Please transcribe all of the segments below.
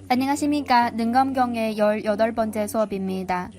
안녕하십니까. 능검경의 18번째 수업입니다.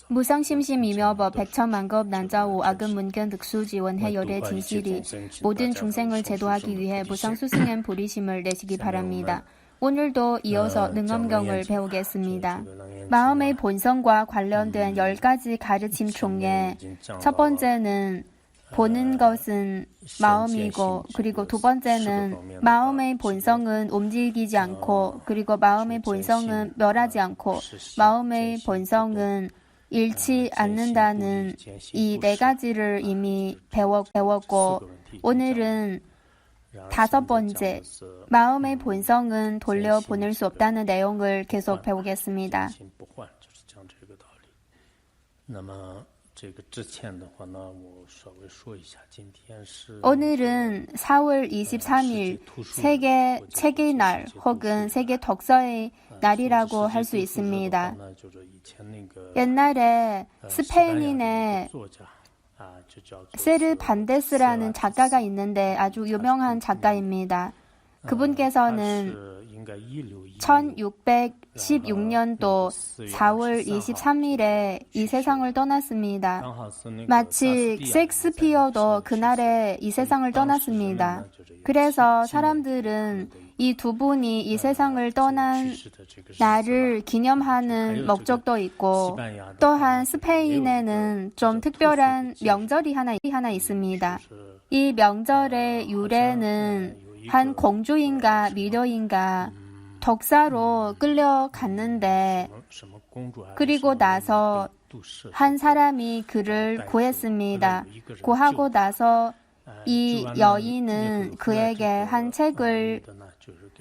무상심심이며버 백천만급 난자오 악은문견 득수지원해 열의 진실이 모든 중생을 제도하기 위해 무상수승엔 보리심을 내시기 바랍니다. 오늘도 이어서 능엄경을 배우겠습니다. 마음의 본성과 관련된 10가지 가르침 중에 첫 번째는 보는 것은 마음이고, 그리고 두 번째는 마음의 본성은 움직이지 않고, 그리고 마음의 본성은 멸하지 않고, 마음의 본성은 잃지 않는다는 이 네 가지를 이미 배웠고, 오늘은 다섯 번째, 마음의 본성은 돌려보낼 수 없다는 내용을 계속 배우겠습니다. 오늘은 4월 23일 세계 책의 날 혹은 세계 독서의 날이라고 할 수 있습니다. 옛날에 스페인인의 세르반데스라는 작가가 있는데 아주 유명한 작가입니다. 그분께서는 1616년도 4월 23일에 이 세상을 떠났습니다. 마치 셰익스피어도 그날에 이 세상을 떠났습니다. 그래서 사람들은 이 두 분이 이 세상을 떠난 날을 기념하는 목적도 있고, 또한 스페인에는 좀 특별한 명절이 하나 있습니다. 이 명절의 유래는 한 공주인가 미녀인가 독사로 끌려갔는데, 그리고 나서 한 사람이 그를 구했습니다. 구하고 나서 이 여인은 그에게 한 책을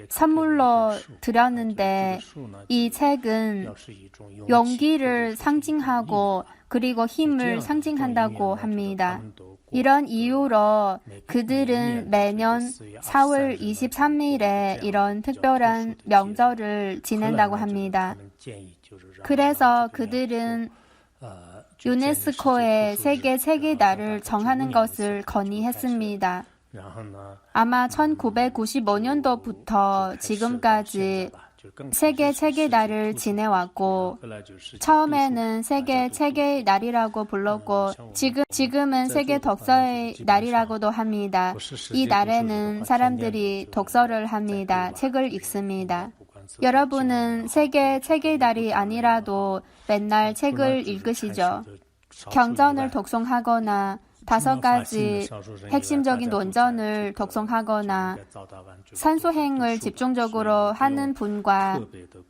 선물로 드렸는데, 이 책은 용기를 상징하고 그리고 힘을 상징한다고 합니다. 이런 이유로 그들은 매년 4월 23일에 이런 특별한 명절을 지낸다고 합니다. 그래서 그들은 유네스코의 세계 책의 날을 정하는 것을 건의했습니다. 아마 1995년도부터 지금까지 세계 책의 날을 지내왔고, 처음에는 세계 책의 날이라고 불렀고, 지금은 세계 독서의 날이라고도 합니다. 이 날에는 사람들이 독서를 합니다. 책을 읽습니다. 여러분은 세계 책의 날이 아니라도 맨날 책을 읽으시죠? 경전을 독송하거나 5가지 핵심적인 논전을 독송하거나 산소행을 집중적으로 하는 분과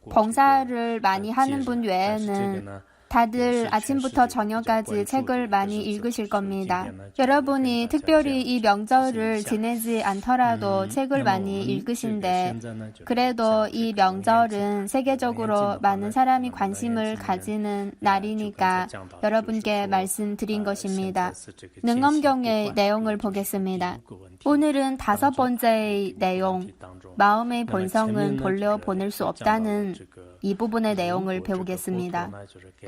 봉사를 많이 하는 분 외에는 다들 아침부터 저녁까지 책을 많이 읽으실 겁니다. 여러분이 특별히 이 명절을 지내지 않더라도 책을 많이 읽으신데, 그래도 이 명절은 세계적으로 많은 사람이 관심을 가지는 날이니까 여러분께 말씀드린 것입니다. 능엄경의 내용을 보겠습니다. 오늘은 5번째의 내용, 마음의 본성은 돌려보낼 수 없다는 이 부분의 내용을 배우겠습니다.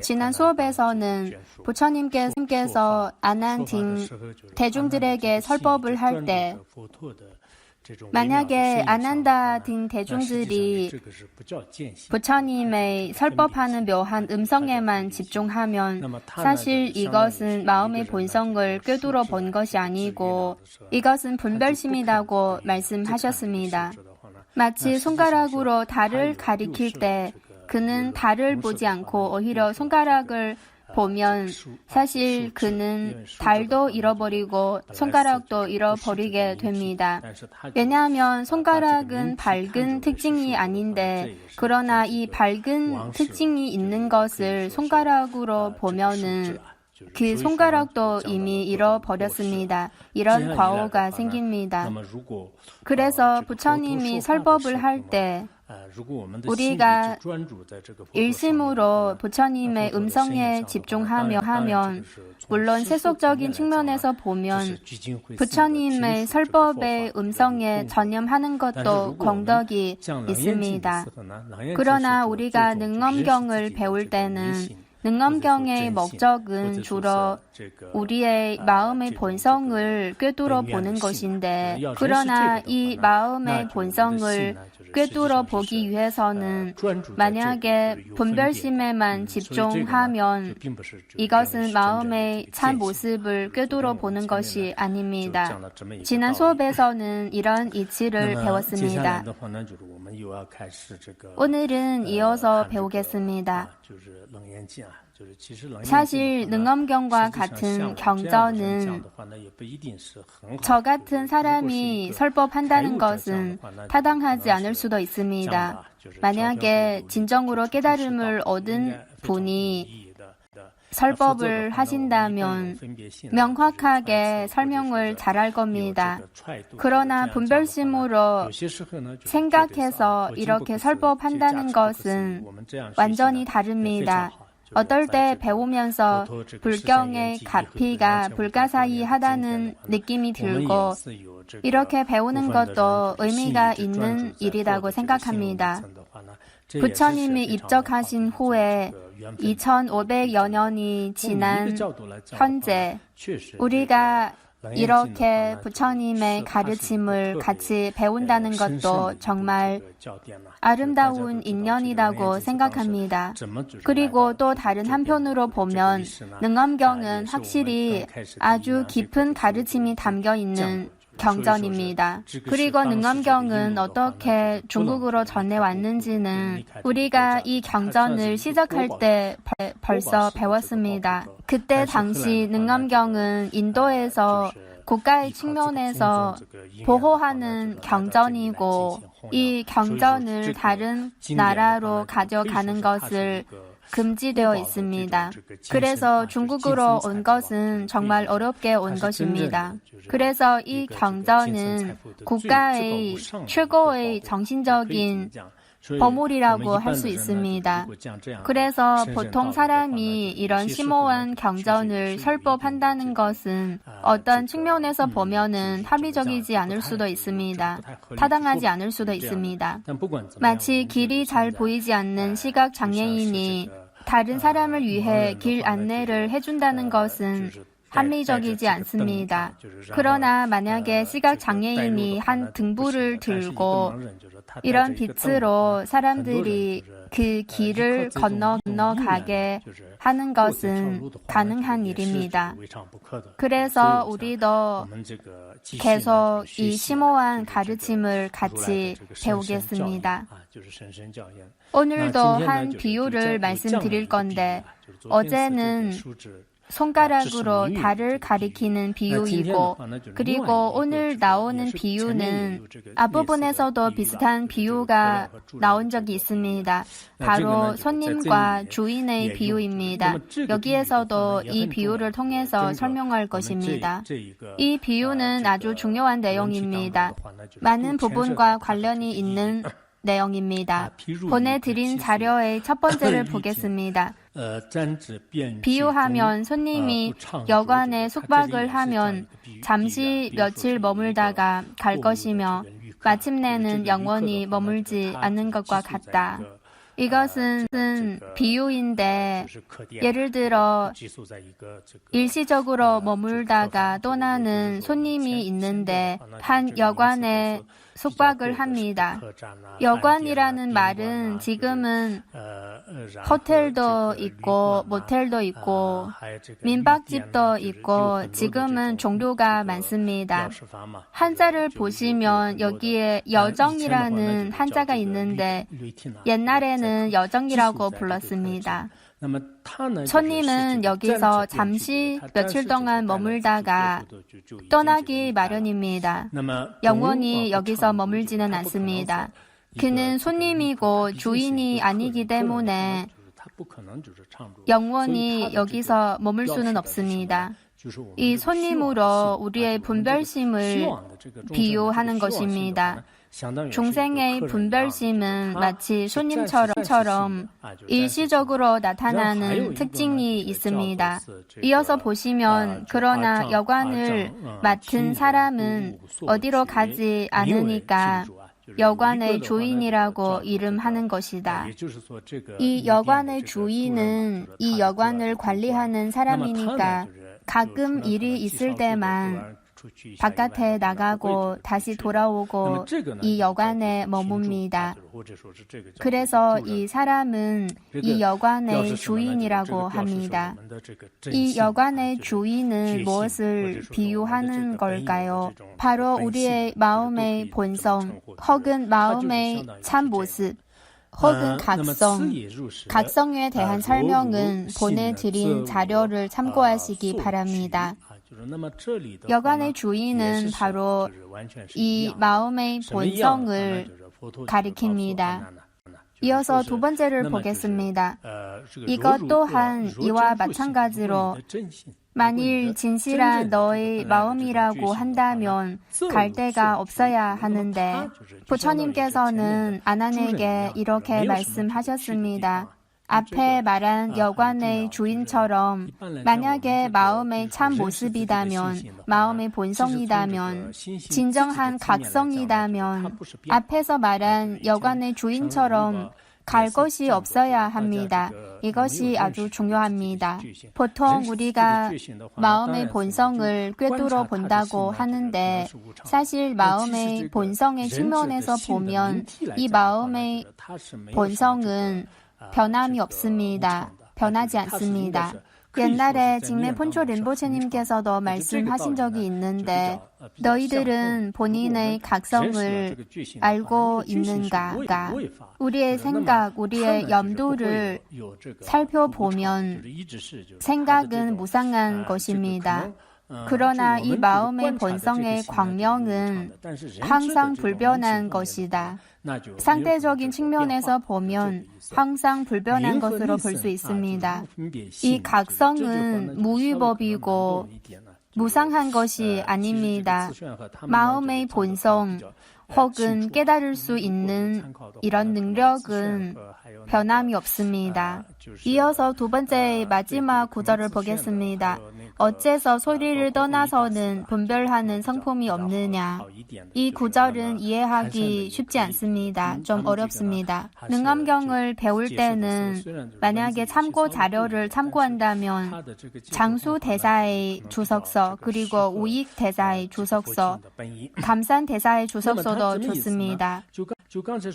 지난 수업에서는 부처님께서 아난딩 대중들에게 설법을 할 때, 만약에 아난다딩 대중들이 부처님의 설법하는 묘한 음성에만 집중하면 사실 이것은 마음의 본성을 꿰뚫어 본 것이 아니고 이것은 분별심이라고 말씀하셨습니다. 마치 손가락으로 달을 가리킬 때 그는 달을 보지 않고 오히려 손가락을 보면 사실 그는 달도 잃어버리고 손가락도 잃어버리게 됩니다. 왜냐하면 손가락은 밝은 특징이 아닌데, 그러나 이 밝은 특징이 있는 것을 손가락으로 보면은 그 손가락도 이미 잃어버렸습니다. 이런 과오가 생깁니다. 그래서 부처님이 설법을 할 때 우리가 일심으로 부처님의 음성에 집중하며 하면 물론 세속적인 측면에서 보면 부처님의 설법의 음성에 전념하는 것도 공덕이 있습니다. 그러나 우리가 능엄경을 배울 때는 능엄경의 목적은 주로 우리의 마음의 본성을 꿰뚫어 보는 것인데, 그러나 이 마음의 본성을 꿰뚫어 보기 위해서는 만약에 분별심에만 집중하면 이것은 마음의 참 모습을 꿰뚫어 보는 것이 아닙니다. 지난 수업에서는 이런 이치를 배웠습니다. 오늘은 이어서 배우겠습니다. 사실 능엄경과 같은 경전은 저 같은 사람이 설법한다는 것은 타당하지 않을 수도 있습니다. 만약에 진정으로 깨달음을 얻은 분이 설법을 하신다면 명확하게 설명을 잘할 겁니다. 그러나 분별심으로 생각해서 이렇게 설법한다는 것은 완전히 다릅니다. 어떨 때 배우면서 불경의 가피가 불가사의하다는 느낌이 들고 이렇게 배우는 것도 의미가 있는 일이라고 생각합니다. 부처님이 입적하신 후에 2500여 년이 지난 현재 우리가 이렇게 부처님의 가르침을 같이 배운다는 것도 정말 아름다운 인연이라고 생각합니다. 그리고 또 다른 한편으로 보면 능엄경은 확실히 아주 깊은 가르침이 담겨 있는 경전입니다. 그리고 능엄경은 어떻게 중국으로 전해왔는지는 우리가 이 경전을 시작할 때 벌써 배웠습니다. 그때 당시 능엄경은 인도에서 국가의 측면에서 보호하는 경전이고 이 경전을 다른 나라로 가져가는 것을 금지되어 있습니다. 그래서 중국으로 온 것은 정말 어렵게 온 것입니다. 그래서 이 경전은 국가의 최고의 정신적인 보물이라고 할 수 있습니다. 그래서 보통 사람이 이런 심오한 경전을 설법한다는 것은 어떤 측면에서 보면은 합리적이지 않을 수도 있습니다. 타당하지 않을 수도 있습니다. 마치 길이 잘 보이지 않는 시각 장애인이 다른 사람을 위해 길 안내를 해준다는 것은 합리적이지 않습니다. 그러나 만약에 시각 장애인이 한 등불을 들고 이런 빛으로 사람들이 그 길을 건너가게 하는 것은 가능한 일입니다. 그래서 우리도 계속 이 심오한 가르침을 같이 배우겠습니다. 오늘도 한 비유를 말씀드릴 건데, 어제는 손가락으로 달을 가리키는 비유이고, 그리고 오늘 나오는 비유는 앞부분에서도 비슷한 비유가 나온 적이 있습니다. 바로 손님과 주인의 비유입니다. 여기에서도 이 비유를 통해서 설명할 것입니다. 이 비유는 아주 중요한 내용입니다. 많은 부분과 관련이 있는 내용입니다. 보내드린 자료의 첫 번째를 보겠습니다. 비유하면 손님이 여관에 숙박을 하면 잠시 며칠 머물다가 갈 것이며 마침내는 영원히 머물지 않는 것과 같다. 이것은 비유인데, 예를 들어 일시적으로 머물다가 떠나는 손님이 있는데 한 여관에 숙박을 합니다. 여관이라는 말은 지금은 호텔도 있고 모텔도 있고 민박집도 있고 지금은 종류가 많습니다. 한자를 보시면 여기에 여정이라는 한자가 있는데 옛날에는 여정이라고 불렀습니다. 손님은 여기서 잠시 며칠 동안 머물다가 떠나기 마련입니다. 영원히 여기서 머물지는 않습니다. 그는 손님이고 주인이 아니기 때문에 영원히 여기서 머물 수는 없습니다. 이 손님으로 우리의 분별심을 비유하는 것입니다. 중생의 분별심은 마치 손님처럼 일시적으로 나타나는 특징이 있습니다. 이어서 보시면 그러나 여관을 맡은 사람은 어디로 가지 않으니까 여관의 주인이라고 이름하는 것이다. 이 여관의 주인은 이 여관을 관리하는 사람이니까 가끔 일이 있을 때만 바깥에 나가고 다시 돌아오고 이 여관에 머뭅니다. 그래서 이 사람은 이 여관의 주인이라고 합니다. 이 여관의 주인은 무엇을 비유하는 걸까요? 바로 우리의 마음의 본성 혹은 마음의 참 모습 혹은 각성에 대한 설명은 보내드린 자료를 참고하시기 바랍니다. 여관의 주인은 바로 이 마음의 본성을 가리킵니다. 이어서 두 번째를 보겠습니다. 이것 또한 이와 마찬가지로 만일 진실한 너의 마음이라고 한다면 갈 데가 없어야 하는데 부처님께서는 아난에게 이렇게 말씀하셨습니다. 앞에 말한 여관의 주인처럼 만약에 마음의 참 모습이다면, 마음의 본성이다면, 진정한 각성이다면 앞에서 말한 여관의 주인처럼 갈 것이 없어야 합니다. 이것이 아주 중요합니다. 보통 우리가 마음의 본성을 꿰뚫어 본다고 하는데 사실 마음의 본성의 측면에서 보면 이 마음의 본성은 변함이 없습니다. 변하지 않습니다. 옛날에 직매 폰초 린포체님께서도 말씀하신 적이 있는데 너희들은 본인의 각성을 알고 있는가? 우리의 생각, 우리의 염두를 살펴보면 생각은 무상한 것입니다. 그러나 이 마음의 본성의 광명은 항상 불변한 것이다. 상대적인 측면에서 보면 항상 불변한 것으로 볼 수 있습니다. 이 각성은 무위법이고 무상한 것이 아닙니다. 마음의 본성 혹은 깨달을 수 있는 이런 능력은 변함이 없습니다. 이어서 두 번째 마지막 구절을 보겠습니다. 어째서 소리를 떠나서는 분별하는 성품이 없느냐? 이 구절은 이해하기 쉽지 않습니다. 좀 어렵습니다. 능엄경을 배울 때는 만약에 참고 자료를 참고한다면 장수대사의 주석서 그리고 우익대사의 주석서, 감산대사의 주석서도 좋습니다.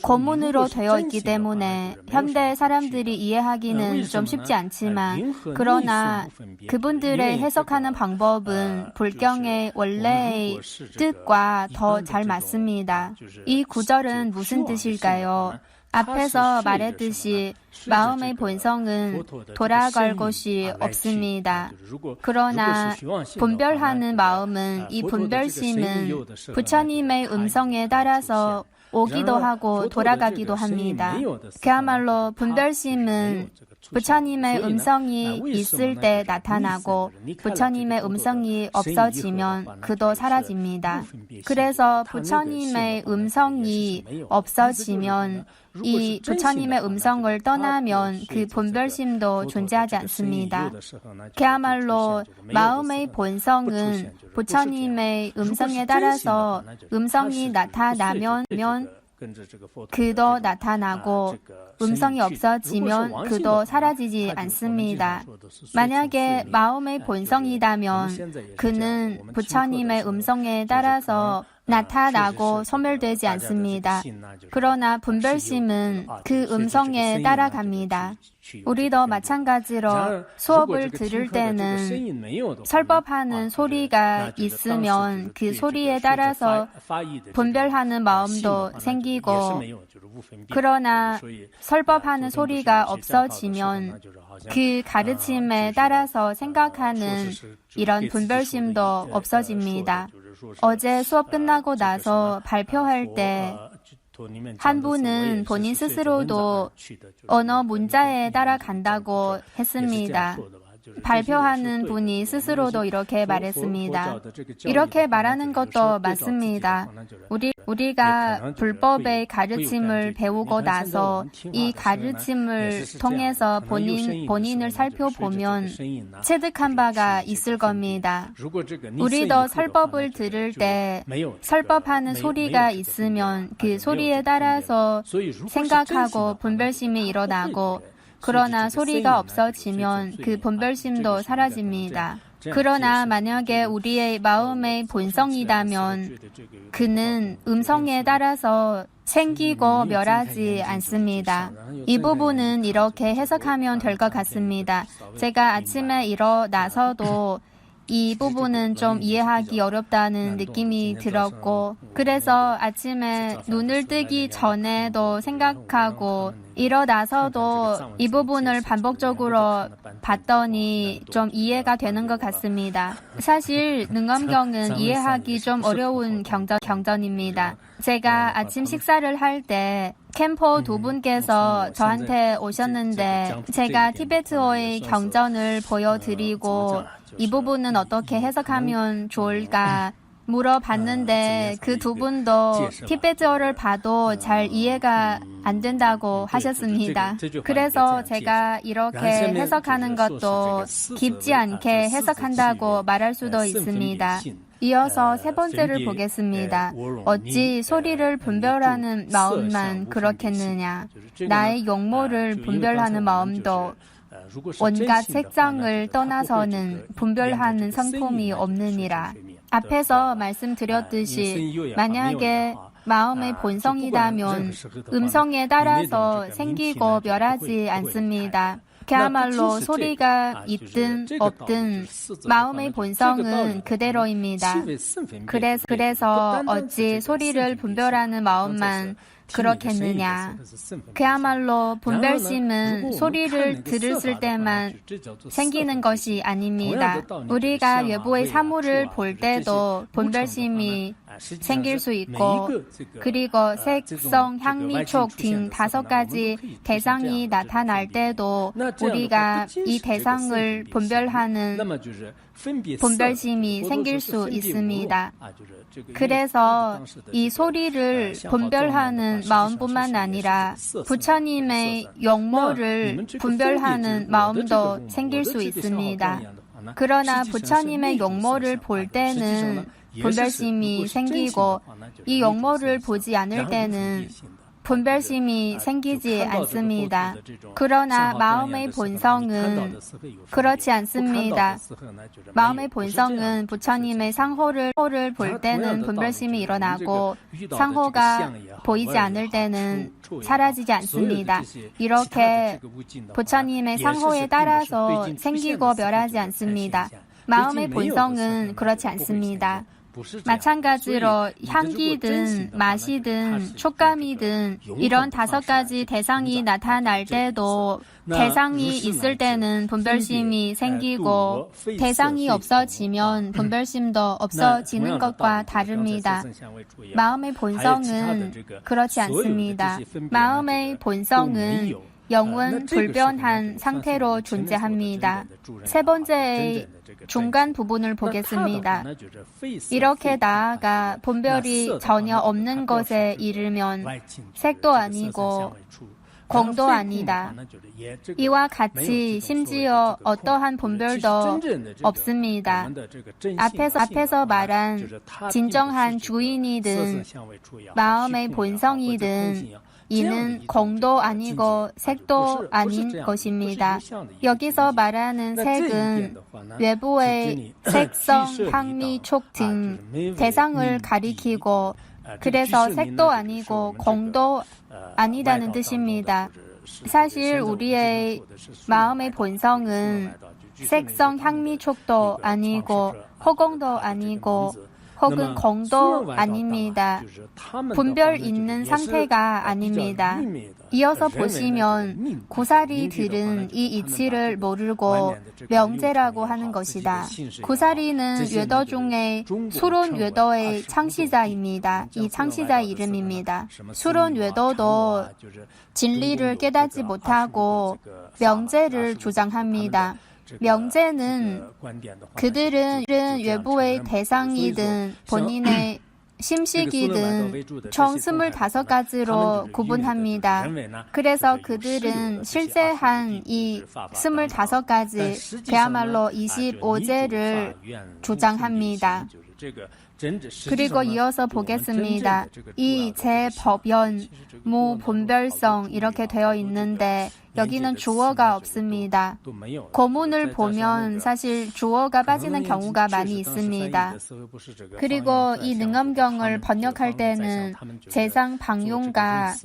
고문으로 되어 있기 때문에 현대 사람들이 이해하기는 좀 쉽지 않지만 그러나 그분들의 해석하는 방법은 불경의 원래의 뜻과 더 잘 맞습니다. 이 구절은 무슨 뜻일까요? 앞에서 말했듯이 마음의 본성은 돌아갈 곳이 없습니다. 그러나 분별하는 마음은 이 분별심은 부처님의 음성에 따라서 오기도 하고 돌아가기도 합니다. 그야말로 분별심은 부처님의 음성이 있을 때 나타나고 부처님의 음성이 없어지면 그도 사라집니다. 그래서 부처님의 음성이 없어지면 이 부처님의 음성을 떠나면 그 분별심도 존재하지 않습니다. 그야말로 마음의 본성은 부처님의 음성에 따라서 음성이 나타나면 그도 나타나고 음성이 없어지면 그도 사라지지 않습니다. 만약에 마음의 본성이라면 그는 부처님의 음성에 따라서 나타나고 소멸되지 않습니다. 그러나 분별심은 그 음성에 따라갑니다. 우리도 마찬가지로 수업을 들을 때는 설법하는 소리가 있으면 그 소리에 따라서 분별하는 마음도 생기고 그러나 설법하는 소리가 없어지면 그 가르침에 따라서 생각하는 이런 분별심도 없어집니다. 어제 수업 끝나고 나서 발표할 때 한 분은 본인 스스로도 언어 문자에 따라간다고 했습니다. 발표하는 분이 스스로도 이렇게 말했습니다. 이렇게 말하는 것도 맞습니다. 우리가 불법의 가르침을 배우고 나서 이 가르침을 통해서 본인을 살펴보면 체득한 바가 있을 겁니다. 우리도 설법을 들을 때 설법하는 소리가 있으면 그 소리에 따라서 생각하고 분별심이 일어나고, 그러나 소리가 없어지면 그 분별심도 사라집니다. 그러나 만약에 우리의 마음의 본성이라면 그는 음성에 따라서 생기고 멸하지 않습니다. 이 부분은 이렇게 해석하면 될 것 같습니다. 제가 아침에 일어나서도 이 부분은 좀 이해하기 어렵다는 느낌이 들었고, 그래서 아침에 눈을 뜨기 전에도 생각하고 일어나서도 이 부분을 반복적으로 봤더니 좀 이해가 되는 것 같습니다. 사실 능엄경은 이해하기 좀 어려운 경전입니다. 제가 아침 식사를 할 때 캠퍼 두 분께서 저한테 오셨는데 제가 티베트어의 경전을 보여드리고 이 부분은 어떻게 해석하면 좋을까 물어봤는데 그 두 분도 티베트어를 봐도 잘 이해가 안 된다고 하셨습니다. 그래서 제가 이렇게 해석하는 것도 깊지 않게 해석한다고 말할 수도 있습니다. 이어서 세 번째를 보겠습니다. 어찌 소리를 분별하는 마음만 그렇겠느냐. 나의 용모를 분별하는 마음도 온갖 색상을 떠나서는 분별하는 성품이 없느니라. 앞에서 말씀드렸듯이 만약에 마음의 본성이라면 음성에 따라서 생기고 멸하지 않습니다. 그야말로 소리가 있든 없든 마음의 본성은 그대로입니다. 그래서 어찌 소리를 분별하는 마음만 그렇겠느냐. 그야말로 분별심은 소리를 들었을 때만 생기는 것이 아닙니다. 우리가 외부의 사물을 볼 때도 분별심이 생길 수 있고, 그리고 색성, 향미, 촉 등 5가지 대상이 나타날 때도 우리가 이 대상을 분별하는 분별심이 생길 수 있습니다. 그래서 이 소리를 분별하는 마음뿐만 아니라 부처님의 용모를 분별하는 마음도 생길 수 있습니다. 그러나 부처님의 용모를 볼 때는 분별심이 생기고 이 용모를 보지 않을 때는 분별심이 생기지 않습니다. 그러나 마음의 본성은 그렇지 않습니다. 마음의 본성은 부처님의 상호를 볼 때는 분별심이 일어나고 상호가 보이지 않을 때는 사라지지 않습니다. 이렇게 부처님의 상호에 따라서 생기고 멸하지 않습니다. 마음의 본성은 그렇지 않습니다. 마찬가지로 향기든 맛이든 촉감이든 이런 5가지 대상이 나타날 때도 대상이 있을 때는 분별심이 생기고 대상이 없어지면 분별심도 없어지는 것과 다릅니다. 마음의 본성은 그렇지 않습니다. 마음의 본성은 영원 불변한 상태로 존재합니다. 세 번째의 중간 부분을 보겠습니다. 이렇게 나아가 분별이 전혀 없는 것에 이르면 색도 아니고 공도 아니다. 이와 같이 심지어 어떠한 분별도 없습니다. 앞에서 말한 진정한 주인이든 마음의 본성이든 이는 공도 아니고 색도 아닌 것입니다. 여기서 말하는 색은 외부의 색성, 향미, 촉 등 대상을 가리키고 그래서 색도 아니고 공도 아니라는 뜻입니다. 사실 우리의 마음의 본성은 색성, 향미, 촉도 아니고 호공도 아니고 혹은 공도 아닙니다. 분별 있는 상태가 아닙니다. 이어서 보시면 고사리들은 이 이치를 모르고 명제라고 하는 것이다. 고사리는 외도 중에 수론 외도의 창시자입니다. 이 창시자 이름입니다. 수론 외도도 진리를 깨닫지 못하고 명제를 주장합니다. 명제는 그들은 외부의 대상이든 본인의 심식이든 총 25가지로 구분합니다. 그래서 그들은 실제한 이 25가지, 그야말로 25제를 주장합니다. 그리고 이어서 보겠습니다. 이 제법연, 무분별성 이렇게 되어 있는데 여기는 주어가 없습니다. 고문을 보면 사실 주어가 빠지는 경우가 많이 있습니다. 그리고 이 능엄경을 번역할 때는 재상 방용가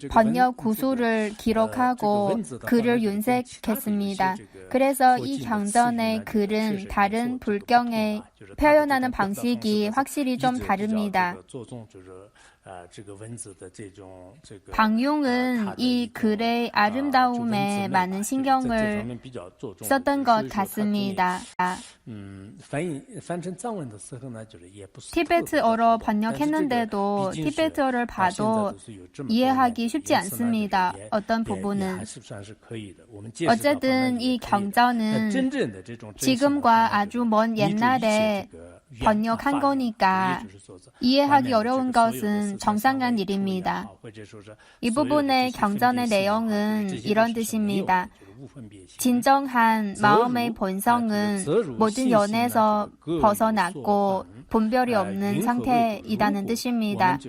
번역 구수를 기록하고 글을 윤색했습니다. 그래서 이 경전의 글은 다른 불경에 표현하는 방식이 확실히 좀 다릅니다. 방용은 이 글의 아름다움에 많은 신경을 썼던 것 같습니다. 티베트어로 번역했는데도 티베트어를 봐도 이해하기 쉽지 않습니다. 어떤 부분은. 어쨌든 이 경전은 지금과 아주 먼 옛날에 번역한 거니까 이해하기 어려운 것은 정상한 일입니다. 이 부분의 경전의 내용은 이런 뜻입니다. 진정한 마음의 본성은 모든 연에서 벗어났고 분별이 없는 상태이라는 뜻입니다.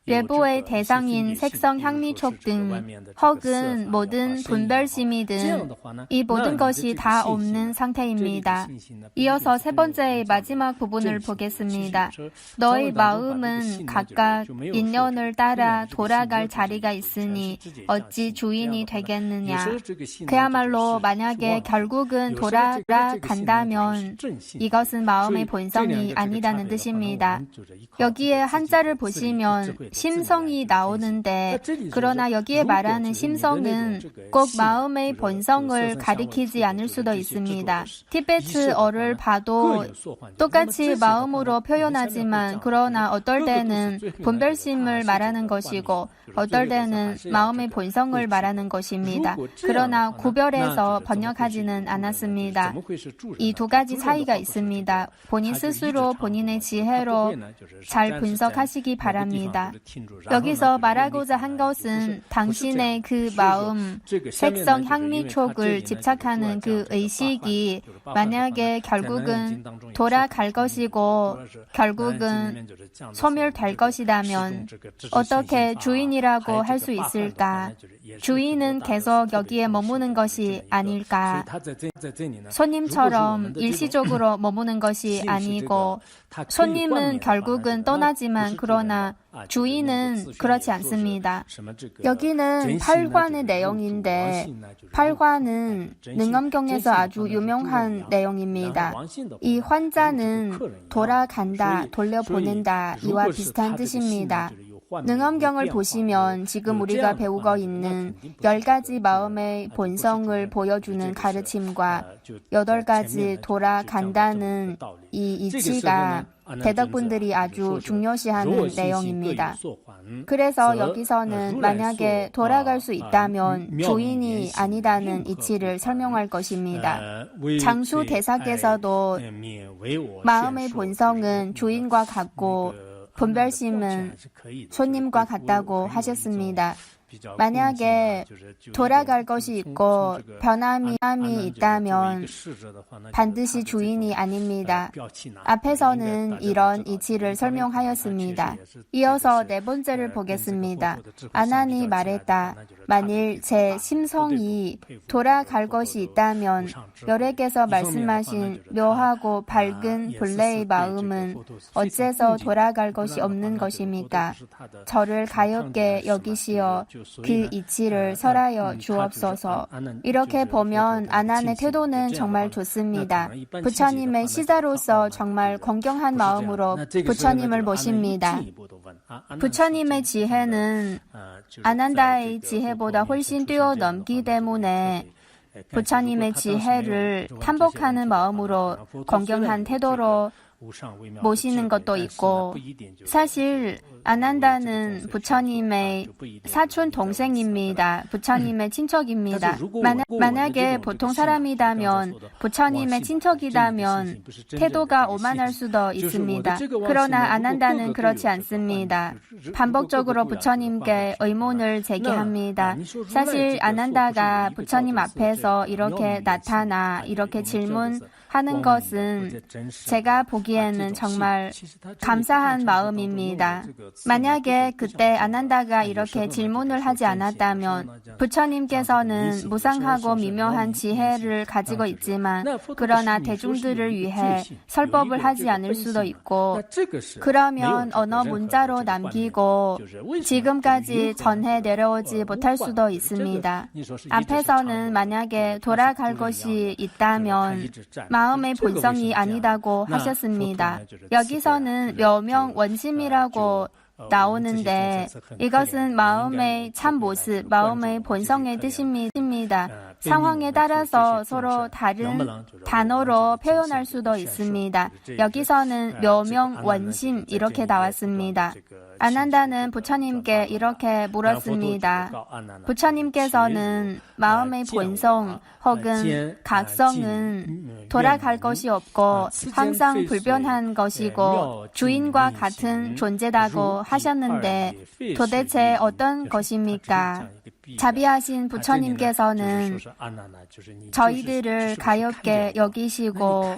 외부의 대상인 색성, 향미, 촉 등 혹은 모든 분별심이든 이 모든 것이 다 없는 상태입니다. 이어서 세 번째 마지막 부분을 보겠습니다. 너의 마음은 각각 인연을 따라 돌아갈 자리가 있으니 어찌 주인이 되겠느냐. 그야말로 만약에 결국은 돌아간다면 이것은 마음의 본성이 아니라는 뜻입니다. 여기에 한자를 보시면 심성이 나오는데 그러나 여기에 말하는 심성은 꼭 마음의 본성을 가리키지 않을 수도 있습니다. 티베트어를 봐도 똑같이 마음으로 표현하지만 그러나 어떨 때는 분별심을 말하는 것이고 어떨 때는 마음의 본성을 말하는 것입니다. 그러나 구별해서 번역하지는 않았습니다. 이 두 가지 차이가 있습니다. 본인 스스로 본인의 지혜로 잘 분석하시기 바랍니다. 여기서 말하고자 한 것은 당신의 그 마음, 색성, 향미, 촉을 집착하는 그 의식이 만약에 결국은 돌아갈 것이고 결국은 소멸될 것이라면 어떻게 주인이라고 할 수 있을까? 주인은 계속 여기에 머무는 것이 아닐까? 손님처럼 일시적으로 머무는 것이 아니고 손님은 결국은 떠나지만 그러나 주인은 그렇지 않습니다. 여기는 8관의 내용인데 8관은 능엄경에서 아주 유명한 내용입니다. 이 환자는 돌아간다, 돌려보낸다 이와 비슷한 뜻입니다. 능엄경을 보시면 지금 우리가 배우고 있는 10가지 마음의 본성을 보여주는 가르침과 8가지 돌아간다는 이 이치가 대덕분들이 아주 중요시하는 내용입니다. 그래서 여기서는 만약에 돌아갈 수 있다면 주인이 아니다는 이치를 설명할 것입니다. 장수 대사께서도 마음의 본성은 주인과 같고 분별심은 손님과 같다고 하셨습니다. 만약에 돌아갈 것이 있고 변함이 있다면 반드시 주인이 아닙니다. 앞에서는 이런 이치를 설명하였습니다. 이어서 네 번째를 보겠습니다. 아난이 말했다. 만일 제 심성이 돌아갈 것이 있다면 여래께서 말씀하신 묘하고 밝은 본래의 마음은 어째서 돌아갈 것이 없는 것입니까? 저를 가엾게 여기시어 그 이치를 설하여 주옵소서. 이렇게 보면 아난의 태도는 정말 좋습니다. 부처님의 시자로서 정말 공경한 마음으로 부처님을 모십니다. 부처님의 지혜는 아난다의 지혜보다 훨씬 뛰어넘기 때문에 부처님의 지혜를 탐복하는 마음으로 공경한 태도로 모시는 것도 있고 사실 아난다는 부처님의 사촌 동생입니다. 부처님의 친척입니다. 만약에 보통 사람이라면 부처님의 친척이라면 태도가 오만할 수도 있습니다. 그러나 아난다는 그렇지 않습니다. 반복적으로 부처님께 의문을 제기합니다. 사실 아난다가 부처님 앞에서 이렇게 나타나 이렇게 질문하는 것은 제가 보기에는 정말 감사한 마음입니다. 만약에 그때 아난다가 이렇게 질문을 하지 않았다면 부처님께서는 무상하고 미묘한 지혜를 가지고 있지만 그러나 대중들을 위해 설법을 하지 않을 수도 있고 그러면 언어 문자로 남기고 지금까지 전해 내려오지 못할 수도 있습니다. 앞에서는 만약에 돌아갈 것이 있다면 마음의 본성이 아니다고 하셨습니다. 여기서는 묘명 원심이라고 나오는데 이것은 마음의 참 모습, 마음의 본성의 뜻입니다. 상황에 따라서 서로 다른 단어로 표현할 수도 있습니다. 여기서는 묘명 원심 이렇게 나왔습니다. 아난다는 부처님께 이렇게 물었습니다. 부처님께서는 마음의 본성 혹은 각성은 돌아갈 것이 없고 항상 불변한 것이고 주인과 같은 존재라고 하셨는데 도대체 어떤 것입니까? 자비하신 부처님께서는 저희들을 가엾게 여기시고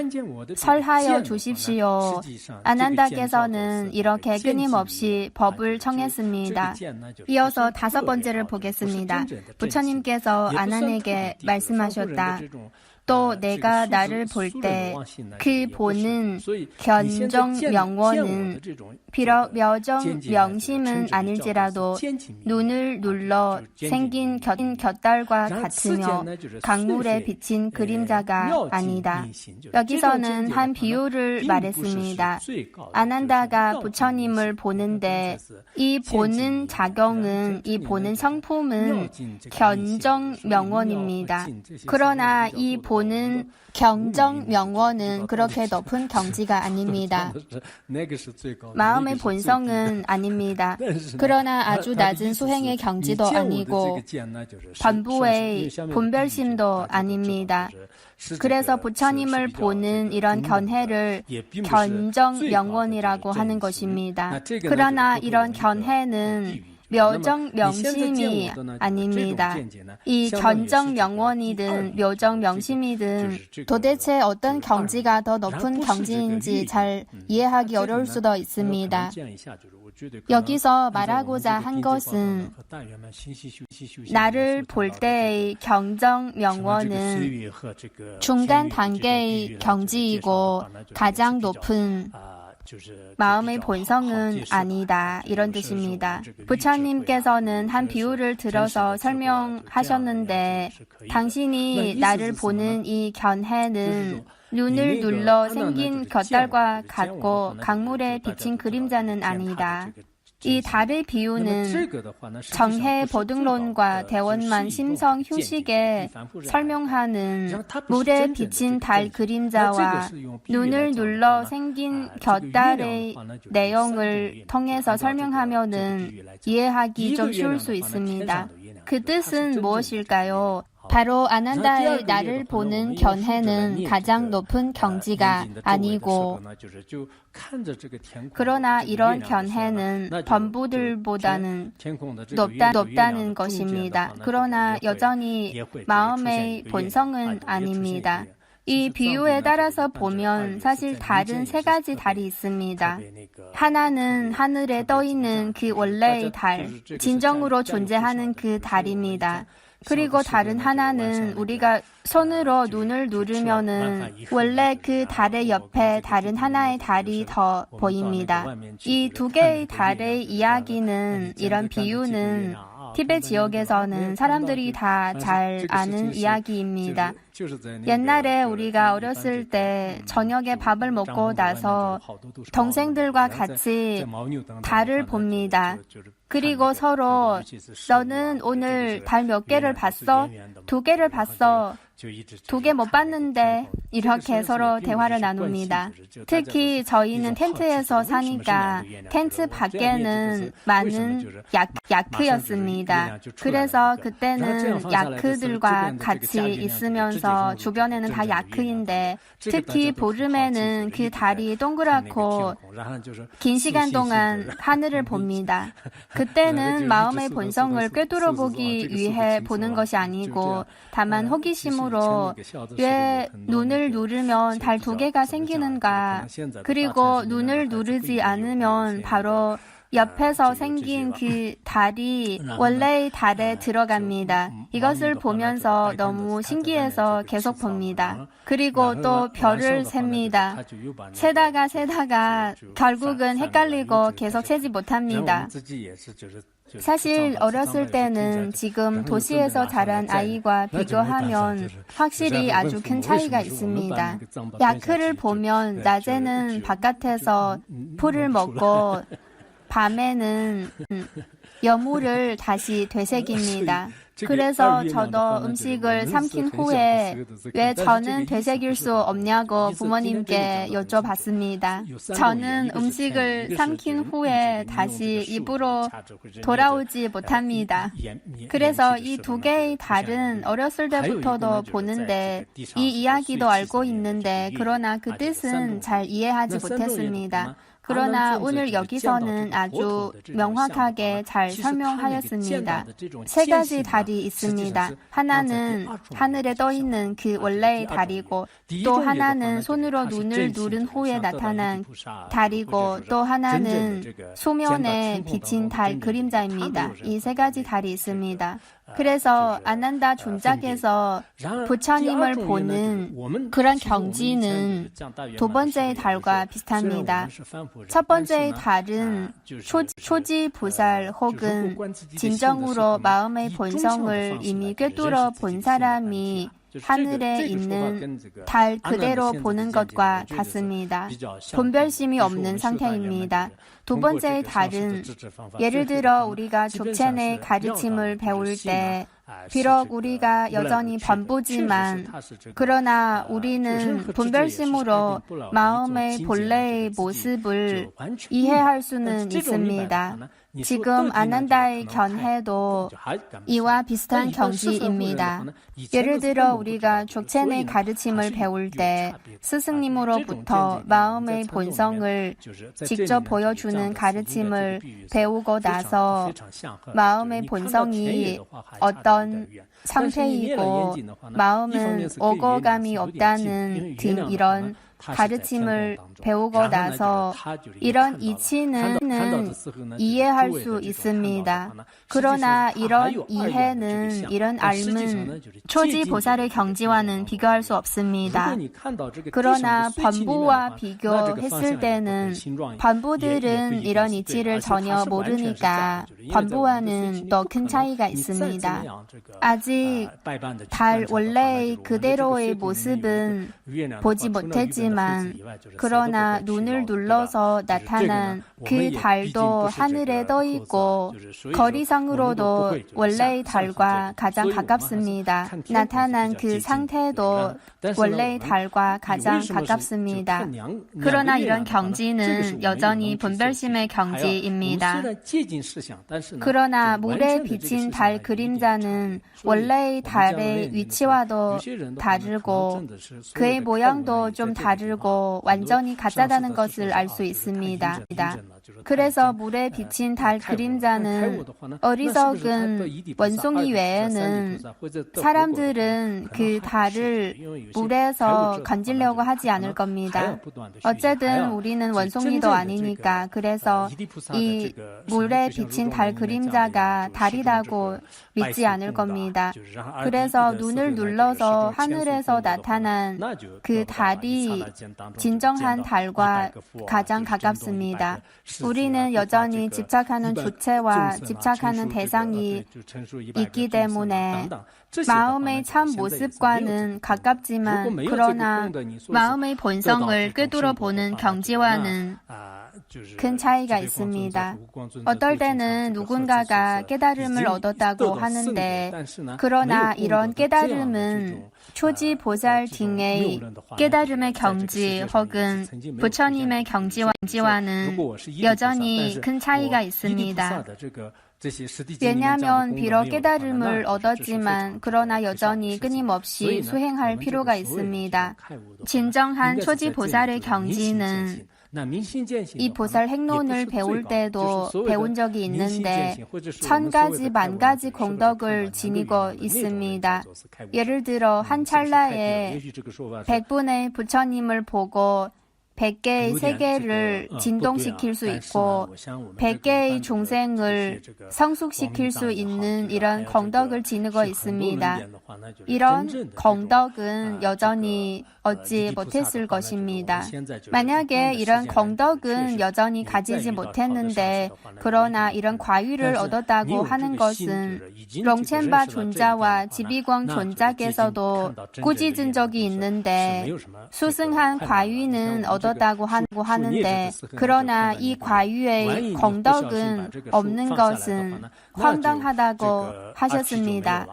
설하여 주십시오. 아난다께서는 이렇게 끊임없이 법을 청했습니다. 이어서 5번째를 보겠습니다. 부처님께서 아난에게 말씀하셨다. 또 내가 나를 볼 때 그 보는 견정명원은 비록 묘정명심은 아닐지라도 눈을 눌러 생긴 곁달과 같으며 강물에 비친 그림자가 아니다. 여기서는 한 비유를 말했습니다. 아난다가 부처님을 보는데 이 보는 작용은 이 보는 성품은 견정명원입니다. 그러나 이 보는 경정명원은 그렇게 높은 경지가 아닙니다. 마음의 본성은 아닙니다. 그러나 아주 낮은 수행의 경지도 아니고 반부의 분별심도 아닙니다. 그래서 부처님을 보는 이런 견해를 견정명원이라고 하는 것입니다. 그러나 이런 견해는 묘정명심이 아닙니다. 이 견정명원이든 묘정명심이든 도대체 어떤 경지가 더 높은 경지인지 잘 이해하기 어려울 수도 있습니다. 여기서 말하고자 한 것은 나를 볼 때의 경정명원은 중간 단계의 경지이고 가장 높은 마음의 본성은 아니다. 이런 뜻입니다. 부처님께서는 한 비유를 들어서 설명하셨는데 당신이 나를 보는 이 견해는 눈을 눌러 생긴 곁달과 같고 강물에 비친 그림자는 아니다. 이 달의 비유는 정해 보등론과 대원만 심성 휴식에 설명하는 물에 비친 달 그림자와 눈을 눌러 생긴 곁달의 내용을 통해서 설명하면은 이해하기 좀 쉬울 수 있습니다. 그 뜻은 무엇일까요? 바로 아난다의 나를 보는 견해는 가장 높은 경지가 아니고 그러나 이런 견해는 범부들보다는 높다는 것입니다. 그러나 여전히 마음의 본성은 아닙니다. 이 비유에 따라서 보면 사실 달은 3가지 달이 있습니다. 하나는 하늘에 떠있는 그 원래의 달, 진정으로 존재하는 그 달입니다. 그리고 다른 하나는 우리가 손으로 눈을 누르면은 원래 그 달의 옆에 다른 하나의 달이 더 보입니다. 이 2개의 달의 이야기는 이런 비유는 티베트 지역에서는 사람들이 다 잘 아는 이야기입니다. 옛날에 우리가 어렸을 때 저녁에 밥을 먹고 나서 동생들과 같이 달을 봅니다. 그리고 서로 너는 오늘 달 몇 개를 봤어? 2개를 봤어. 두 개 못 봤는데 이렇게 서로 대화를 나눕니다. 특히 저희는 텐트에서 사니까 텐트 밖에는 많은 야크였습니다. 그래서 그때는 야크들과 같이 있으면서 주변에는 다 야크인데 특히 보름에는 그 달이 동그랗고 긴 시간 동안 하늘을 봅니다. 그때는 마음의 본성을 꿰뚫어보기 위해 보는 것이 아니고 다만 호기심으로 왜 눈을 누르면 달 두 개가 생기는가, 그리고 눈을 누르지 않으면 바로 옆에서 생긴 그 달이 원래의 달에 들어갑니다. 이것을 보면서 너무 신기해서 계속 봅니다. 그리고 또 별을 셉니다. 세다가 결국은 헷갈리고 계속 세지 못합니다. 사실 어렸을 때는 지금 도시에서 자란 아이와 비교하면 확실히 아주 큰 차이가 있습니다. 야크를 보면 낮에는 바깥에서 풀을 먹고 밤에는 여물을 다시 되새깁니다. 그래서 저도 음식을 삼킨 후에 왜 저는 되새길 수 없냐고 부모님께 여쭤봤습니다. 저는 음식을 삼킨 후에 다시 입으로 돌아오지 못합니다. 그래서 이 두 개의 달은 어렸을 때부터도 보는데 이 이야기도 알고 있는데 그러나 그 뜻은 잘 이해하지 못했습니다. 그러나 오늘 여기서는 아주 명확하게 잘 설명하였습니다. 세 가지 달이 있습니다. 하나는 하늘에 떠 있는 그 원래의 달이고, 또 하나는 손으로 눈을 누른 후에 나타난 달이고, 또 하나는 수면에 비친 달 그림자입니다. 이 세 가지 달이 있습니다. 그래서 아난다 존작에서 부처님을 보는 그런 경지는 두 번째의 달과 비슷합니다. 첫 번째의 달은 초지부살 혹은 진정으로 마음의 본성을 이미 꿰뚫어 본 사람이 하늘에 있는 달 그대로 보는 것과 같습니다. 분별심이 없는 상태입니다. 두 번째의 달은 예를 들어 우리가 족첸의 가르침을 배울 때 비록 우리가 여전히 반부지만 그러나 우리는 분별심으로 마음의 본래의 모습을 이해할 수는 있습니다. 지금 아난다의 견해도 이와 비슷한 경지입니다. 예를 들어 우리가 족첸의 가르침을 배울 때 스승님으로부터 마음의 본성을 직접 보여주는 가르침을 배우고 나서 마음의 본성이 어떤 상태이고 마음은 오고감이 없다는 등 이런 가르침을 배우고 나서 이런 이치는 이해할 수 있습니다. 그러나 이런 이해는, 이런 알문, 초지보살의 경지와는 비교할 수 없습니다. 그러나 반부와 비교했을 때는 반부들은 이런 이치를 전혀 모르니까 반부와는 더 큰 차이가 있습니다. 아직 달 원래의 그대로의 모습은 보지 못했지만 그러나 눈을 눌러서 나타난 그 달도 하늘에 떠 있고 거리상으로도 원래의 달과 가장 가깝습니다. 나타난 그 상태도 원래의 달과 가장 가깝습니다. 그러나 이런 경지는 여전히 분별심의 경지입니다. 그러나 물에 비친 달 그림자는 원래의 달의 위치와도 다르고 그의 모양도 좀 다르고 완전히 가짜다는 것을 알 수 있습니다. 그래서 물에 비친 달 그림자는 어리석은 원숭이 외에는 사람들은 그 달을 물에서 건지려고 하지 않을 겁니다. 어쨌든 우리는 원숭이도 아니니까 그래서 이 물에 비친 달 그림자가 달이라고 믿지 않을 겁니다. 그래서 눈을 눌러서 하늘에서 나타난 그 달이 진정한 달과 가장 가깝습니다. 우리는 여전히 집착하는 주체와 집착하는 대상이 있기 때문에 마음의 참 모습과는 가깝지만 그러나 마음의 본성을 꿰뚫어 보는 경지와는 큰 차이가 있습니다. 어떨 때는 누군가가 깨달음을 얻었다고 하는데 그러나 이런 깨달음은 초지보살 등의 깨달음의 경지 혹은 부처님의 경지와는 여전히 큰 차이가 있습니다. 왜냐하면 비록 깨달음을 얻었지만 그러나 여전히 끊임없이 수행할 필요가 있습니다. 진정한 초지보살의 경지는 이 보살 행론을 배울 때도 배운 적이 있는데 1000가지 만가지 공덕을 지니고 있습니다. 예를 들어 한 찰나에 100분의 부처님을 보고 100개의 세계를 진동시킬 수 있고 100개의 종생을 성숙시킬 수 있는 이런 공덕을 지니고 있습니다. 이런 공덕은 여전히 얻지 못했을 것입니다. 만약에 이런 공덕은 여전히 가지지 못했는데 그러나 이런 과위를 얻었다고 하는 것은 롱첸바 존자와 지비광 존자께서도 꾸짖은 적이 있는데 수승한 과위는 얻었다고 하는데 그러나 이 과위의 공덕은 없는 것은 황당하다고 하셨습니다.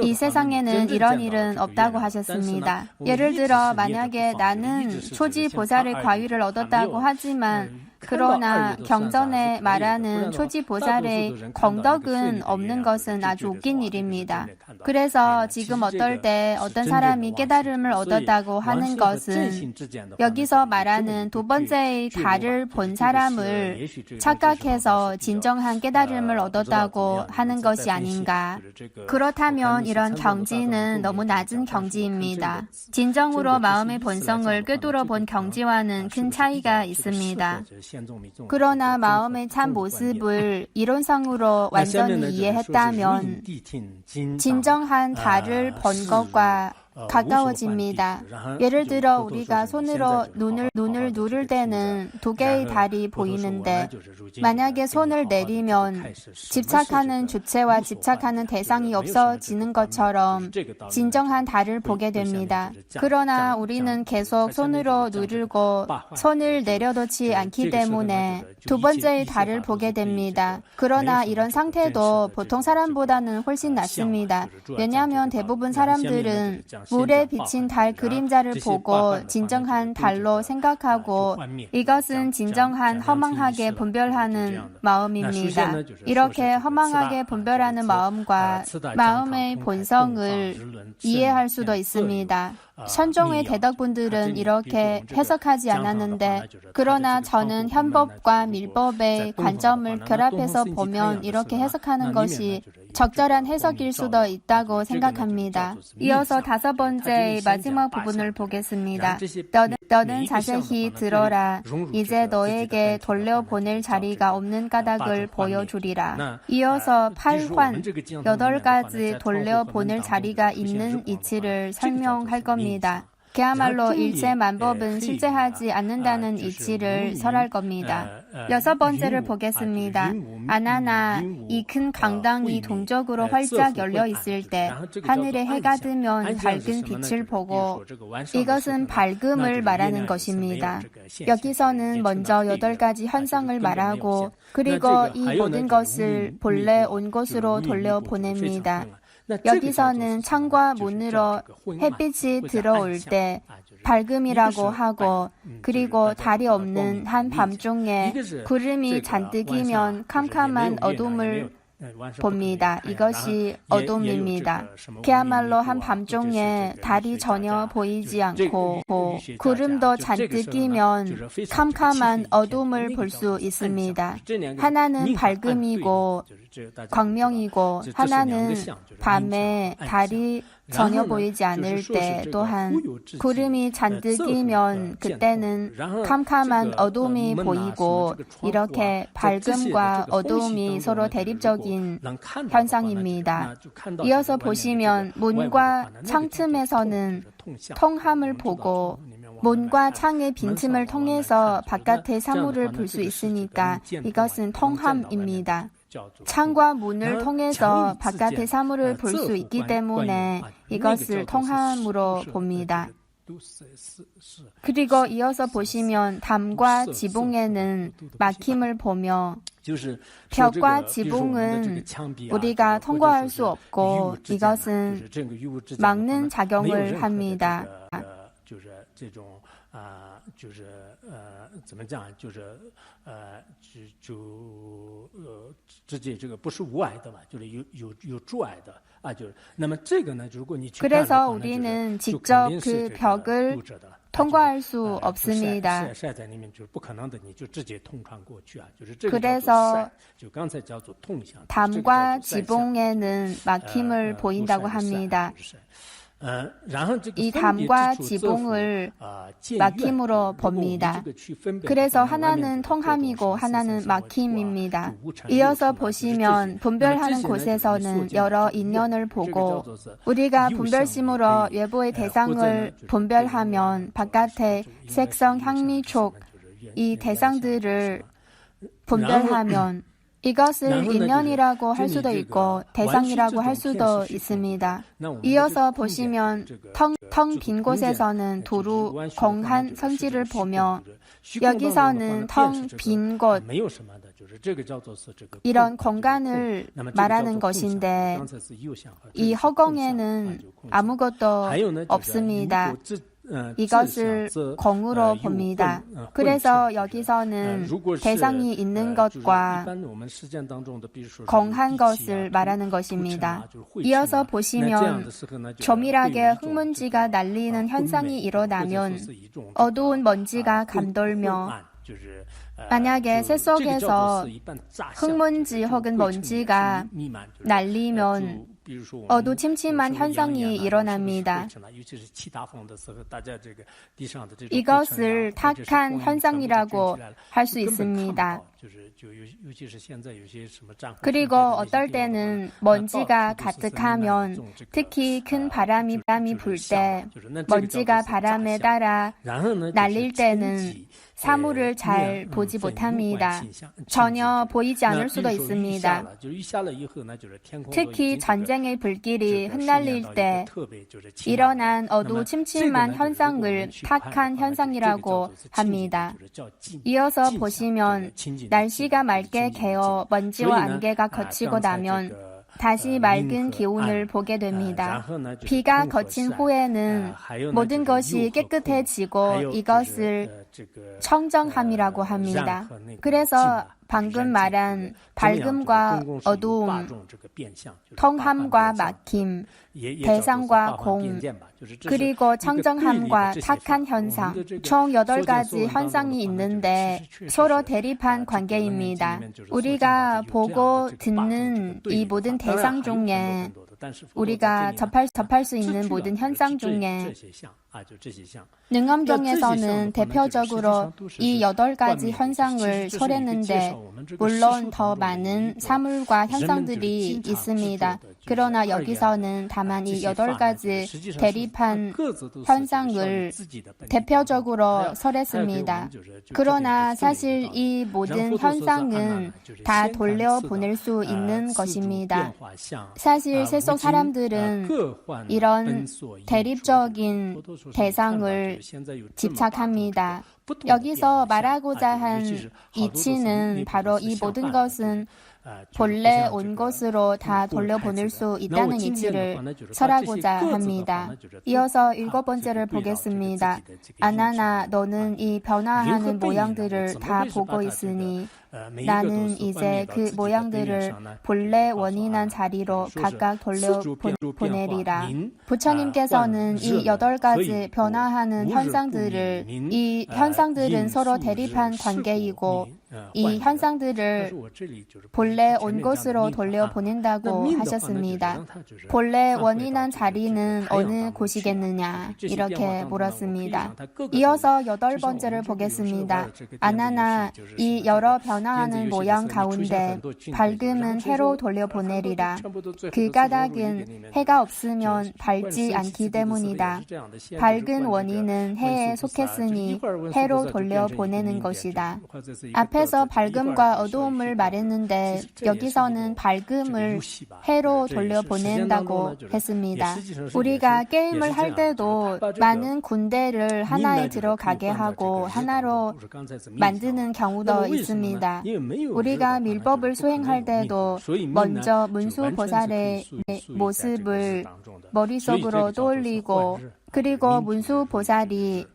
이 세상에는 이런 일은 없다고 하셨습니다. 예를 들어 만약에 나는 초지보살의 과위를 얻었다고 하지만 그러나 경전에 말하는 초지보살의 공덕은 없는 것은 아주 웃긴 일입니다. 그래서 지금 어떨 때 어떤 사람이 깨달음을 얻었다고 하는 것은 여기서 말하는 두 번째의 달을 본 사람을 착각해서 진정한 깨달음을 얻었다고 하는 것이 아닌가. 그렇다면 이런 경지는 너무 낮은 경지입니다. 진정으로 마음의 본성을 꿰뚫어 본 경지와는 큰 차이가 있습니다. 그러나 마음의 참 모습을 이론상으로 완전히 이해했다면 진정한 달을 본 것과 가까워집니다. 예를 들어 우리가 손으로 눈을 누를 때는 두 개의 달이 보이는데 만약에 손을 내리면 집착하는 주체와 집착하는 대상이 없어지는 것처럼 진정한 달을 보게 됩니다. 그러나 우리는 계속 손으로 누르고 손을 내려놓지 않기 때문에 두 번째의 달을 보게 됩니다. 그러나 이런 상태도 보통 사람보다는 훨씬 낫습니다. 왜냐하면 대부분 사람들은 물에 비친 달 그림자를 보고 진정한 달로 생각하고 이것은 진정한 허망하게 분별하는 마음입니다. 이렇게 허망하게 분별하는 마음과 마음의 본성을 이해할 수도 있습니다. 선종의 대덕분들은 이렇게 해석하지 않았는데 그러나 저는 현법과 밀법의 관점을 결합해서 보면 이렇게 해석하는 것이 적절한 해석일 수도 있다고 생각합니다. 이어서 5번째 마지막 부분을 보겠습니다. 너는 자세히 들어라. 이제 너에게 돌려보낼 자리가 없는 까닭을 보여주리라. 이어서 8환, 8가지 돌려보낼 자리가 있는 이치를 설명할 겁니다. 그야말로 일체만법은 실제하지 않는다는 이치를 설할 겁니다. 6번째를 보겠습니다. 아나나, 이 큰 강당이 동쪽으로 활짝 열려 있을 때 하늘에 해가 뜨면 밝은 빛을 보고 이것은 밝음을 말하는 것입니다. 여기서는 먼저 8가지 현상을 말하고 그리고 이 모든 것을 본래 온 곳으로 돌려보냅니다. 여기서는 창과 문으로 햇빛이 들어올 때 밝음이라고 하고 그리고 달이 없는 한밤중에 구름이 잔뜩이면 캄캄한 어둠을 봅니다. 이것이 어둠입니다. 그야말로 한밤중에 달이 전혀 보이지 않고 구름도 잔뜩 끼면 캄캄한 어둠을 볼 수 있습니다. 하나는 밝음이고 광명이고 하나는 밤에 달이 전혀 보이지 않을 때 또한 구름이 잔뜩 끼면 그때는 캄캄한 어둠이 보이고 이렇게 밝음과 어둠이 서로 대립적인 현상입니다. 이어서 보시면 문과 창틈에서는 통함을 보고 문과 창의 빈틈을 통해서 바깥의 사물을 볼 수 있으니까 이것은 통함입니다. 창과 문을 통해서 바깥의 사물을 볼 수 있기 때문에 이것을 통함으로 봅니다. 그리고 이어서 보시면 담과 지붕에는 막힘을 보며 벽과 지붕은 우리가 통과할 수 없고 이것은 막는 작용을 합니다. 怎么讲？直接这个不是无碍的嘛，就是有阻碍的啊，就是那么这个呢，如果你去看的话， 그래서 우리는 직접 그 벽을 통과할 수 없습니다. 그래서 담과 지붕에는 막힘을 보인다고 합니다. 이 담과 지붕을 막힘으로 봅니다. 그래서 하나는 통함이고 하나는 막힘입니다. 이어서 보시면 분별하는 곳에서는 여러 인연을 보고 우리가 분별심으로 외부의 대상을 분별하면 바깥의 색성, 향미, 촉 이 대상들을 분별하면 이것을 인연이라고 할 수도 있고 대상이라고 할 수도 있습니다. 이어서 보시면 텅 빈 곳에서는 두루 공한 성질을 보며 여기서는 텅 빈 곳 이런 공간을 말하는 것인데 이 허공에는 아무것도 없습니다. 이것을 공으로 봅니다. 그래서 여기서는 대상이 있는 것과 공한 것을 말하는 것입니다. 이어서 보시면 조밀하게 흙먼지가 날리는 현상이 일어나면 어두운 먼지가 감돌며 만약에 새 속에서 흙먼지 혹은 먼지가 날리면 어두침침한 현상이 일어납니다. 이것을 탁한 현상이라고 할 수 있습니다. 그리고 어떨 때는 먼지가 가득하면 특히 큰 바람이 불 때 먼지가 바람에 따라 날릴 때는 사물을 잘 보지 못합니다. 전혀 보이지 않을 수도 있습니다. 특히 전쟁의 불길이 흩날릴 때 일어난 어두침침한 현상을 탁한 현상이라고 합니다. 이어서 보시면 날씨가 맑게 개어 먼지와 안개가 걷히고 나면 다시 맑은 기운을 보게 됩니다. 비가 거친 후에는 모든 것이 깨끗해지고 이것을 청정함이라고 합니다. 그래서 방금 말한 밝음과 어두움, 통함과 막힘, 대상과 공, 그리고 청정함과 탁한 현상, 총 8가지 현상이 있는데 서로 대립한 관계입니다. 우리가 보고 듣는 이 모든 대상 중에 우리가 접할 수 있는 모든 현상 중에 능엄경에서는 대표적으로 이 8가지 현상을 설했는데 물론 더 많은 사물과 현상들이 있습니다. 그러나 여기서는 다만 이 8가지 대립한 현상을 대표적으로 설했습니다. 그러나 사실 이 모든 현상은 다 돌려보낼 수 있는 것입니다. 사실 세속 사람들은 이런 대립적인 대상을 집착합니다. 여기서 말하고자 한 이치는 바로 이 모든 것은 본래 온 것으로 다 돌려보낼 수 있다는 이치를 설하고자 합니다. 이어서 7번째를 보겠습니다. 아나나, 너는 이 변화하는 모양들을 다 보고 있으니 나는 이제 그 모양들을 본래 원인한 자리로 각각 돌려보내리라. 부처님께서는 이 8가지 변화하는 현상들을 이 현상들은 서로 대립한 관계이고 이 현상들을 본래 온 곳으로 돌려보낸다고 하셨습니다. 본래 원인한 자리는 어느 곳이겠느냐 이렇게 물었습니다. 이어서 8번째를 보겠습니다. 아나나 이 여러 변화하는 모양 가운데 밝음은 해로 돌려보내리라. 그 까닭은 해가 없으면 밝지 않기 때문이다. 밝은 원인은 해에 속했으니 해로 돌려보내는 것이다. 앞에서 밝음과 어두움을 말했는데 여기서는 밝음을 해로 돌려보낸다고 했습니다. 우리가 게임을 할 때도 많은 군대를 하나에 들어가게 하고 하나로 만드는 경우도 있습니다. 우리가 밀법을 수행할 때도 먼저 문수보살의 모습을 머릿속으로 떠올리고 그리고 문수보살이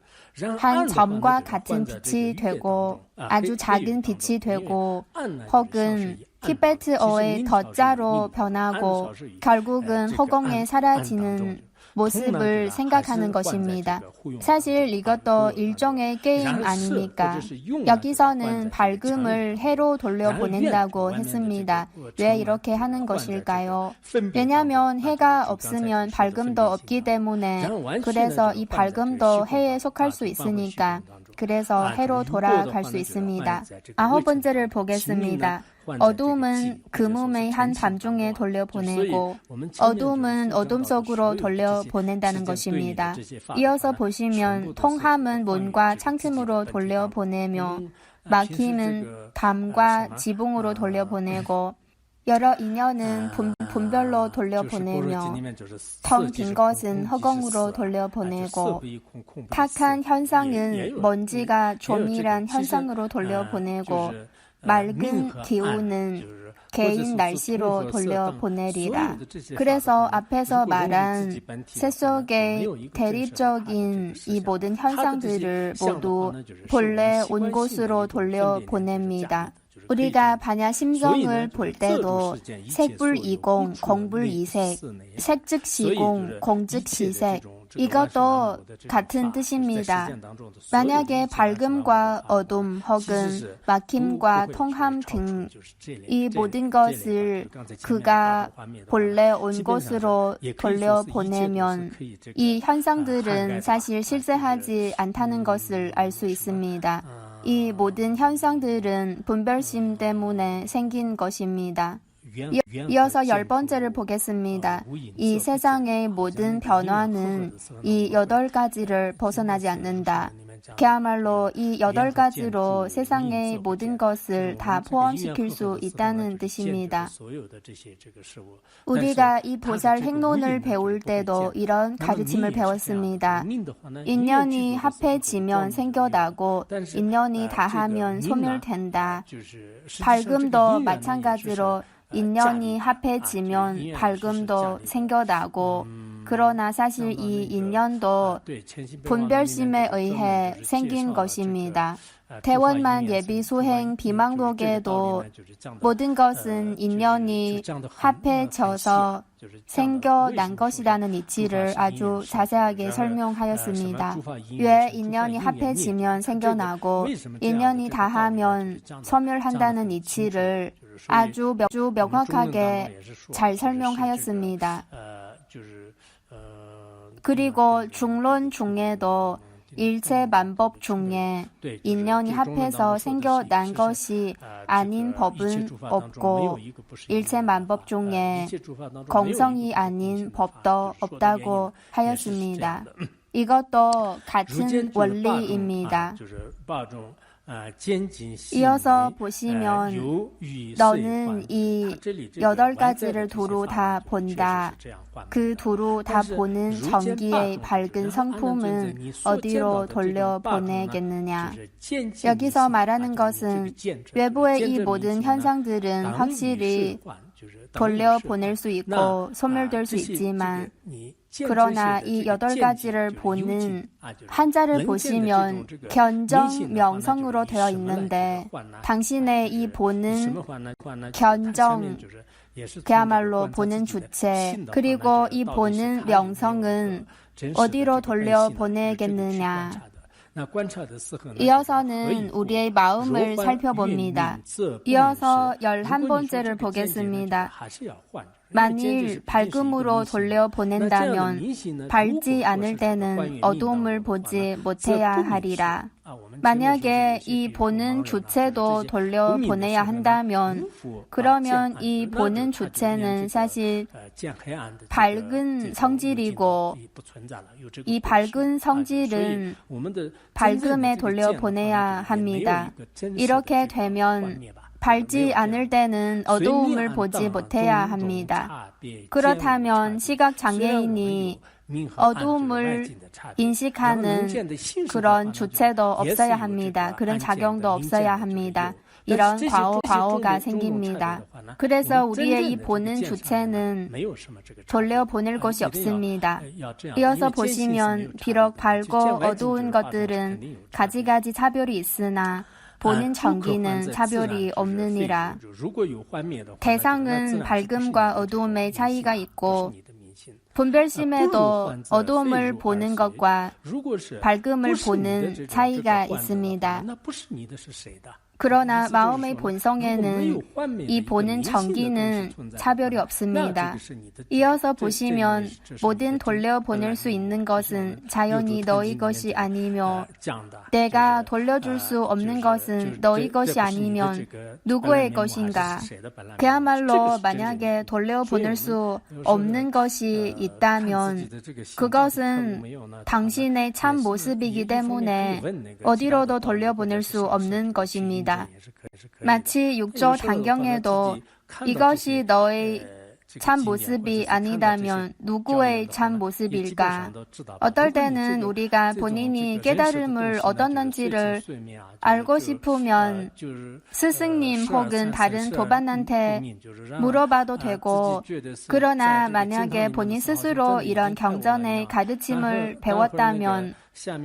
한 점과 같은 빛이 되고 아주 작은 빛이 되고 혹은 티베트어의 덧자로 변하고 결국은 허공에 사라지는 모습을 생각하는 것입니다. 사실 이것도 일종의 게임 아닙니까? 여기서는 밝음을 해로 돌려보낸다고 했습니다. 왜 이렇게 하는 것일까요? 왜냐하면 해가 없으면 밝음도 없기 때문에 그래서 이 밝음도 해에 속할 수 있으니까 그래서 해로 돌아갈 수 있습니다. 9번째를 보겠습니다. 어둠은 금음의 한 밤중에 돌려보내고 어둠은 어둠 속으로 돌려보낸다는 것입니다. 이어서 보시면 통함은 문과 창틈으로 돌려보내며 막힘은 담과 지붕으로 돌려보내고 여러 인연은 분별로 돌려보내며 텅 빈 것은 허공으로 돌려보내고 탁한 현상은 먼지가 조밀한 현상으로 돌려보내고 맑은 기후는 개인 날씨로 돌려보내리라. 그래서 앞에서 말한 새 속의 대립적인 이 모든 현상들을 모두 본래 온 곳으로 돌려보냅니다. 우리가 반야 심성을 볼 때도 색불이공, 공불이색, 색즉 시공, 공즉 시색 이것도 같은 뜻입니다. 만약에 밝음과 어둠 혹은 막힘과 통함 등 이 모든 것을 그가 본래 온 곳으로 돌려보내면 이 현상들은 사실 실제하지 않다는 것을 알 수 있습니다. 이 모든 현상들은 분별심 때문에 생긴 것입니다. 이어서 10번째를 보겠습니다. 이 세상의 모든 변화는 이 8가지를 벗어나지 않는다. 그야말로 이 8가지로 세상의 모든 것을 다 포함시킬 수 있다는 뜻입니다. 우리가 이 보살 행론을 배울 때도 이런 가르침을 배웠습니다. 인연이 합해지면 생겨나고 인연이 다하면 소멸된다. 밝음도 마찬가지로 인연이 합해지면 밝음도 생겨나고 그러나 사실 이 인연도 분별심에 의해 생긴 것입니다. 대원만 예비 수행 비망록에도 모든 것은 인연이 합해져서 생겨난 것이라는 이치를 아주 자세하게 설명하였습니다. 왜 인연이 합해지면 생겨나고 인연이 다하면 소멸한다는 이치를 아주 명확하게 잘 설명하였습니다. 그리고 중론 중에도 일체 만법 중에 인연이 합해서 생겨난 것이 아닌 법은 없고 일체 만법 중에 공성이 아닌 법도 없다고 하였습니다. 이것도 같은 원리입니다. 이어서 보시면 너는 이 8가지를 두루 다 본다. 그 두루 다 보는 전기의 밝은 성품은 어디로 돌려보내겠느냐. 여기서 말하는 것은 외부의 이 모든 현상들은 확실히 돌려보낼 수 있고 소멸될 수 있지만 그러나 이 8가지를 보는 한자를 보시면 견정 명성으로 되어 있는데 당신의 이 보는 견정 그야말로 보는 주체 그리고 이 보는 명성은 어디로 돌려보내겠느냐. 이어서는 우리의 마음을 살펴봅니다. 이어서 11번째를 보겠습니다. 만일 밝음으로 돌려보낸다면 밝지 않을 때는 어두움을 보지 못해야 하리라. 만약에 이 보는 주체도 돌려보내야 한다면 그러면 이 보는 주체는 사실 밝은 성질이고 이 밝은 성질은 밝음에 돌려보내야 합니다. 이렇게 되면 밝지 않을 때는 어두움을 보지 못해야 합니다. 그렇다면 시각장애인이 어두움을 인식하는 그런 주체도 없어야 합니다. 그런 작용도 없어야 합니다. 이런 과오가 생깁니다. 그래서 우리의 이 보는 주체는 돌려보낼 곳이 없습니다. 이어서 보시면 비록 밝고 어두운 것들은 가지가지 차별이 있으나 보는 정기는 차별이 없느니라. 대상은 밝음과 어두움의 차이가 있고 분별심에도 어두움을 보는 것과 밝음을 보는 차이가 있습니다. 그러나 마음의 본성에는 이 보는 정기는 차별이 없습니다. 이어서 보시면 모든 돌려보낼 수 있는 것은 자연히 너희 것이 아니며 내가 돌려줄 수 없는 것은 너희 것이 아니면 누구의 것인가? 그야말로 만약에 돌려보낼 수 없는 것이 있다면 그것은 당신의 참 모습이기 때문에 어디로도 돌려보낼 수 없는 것입니다. 마치 6조 단경에도 이것이 너의 참 모습이 아니다면 누구의 참 모습일까? 어떨 때는 우리가 본인이 깨달음을 얻었는지를 알고 싶으면 스승님 혹은 다른 도반한테 물어봐도 되고, 그러나 만약에 본인 스스로 이런 경전의 가르침을 배웠다면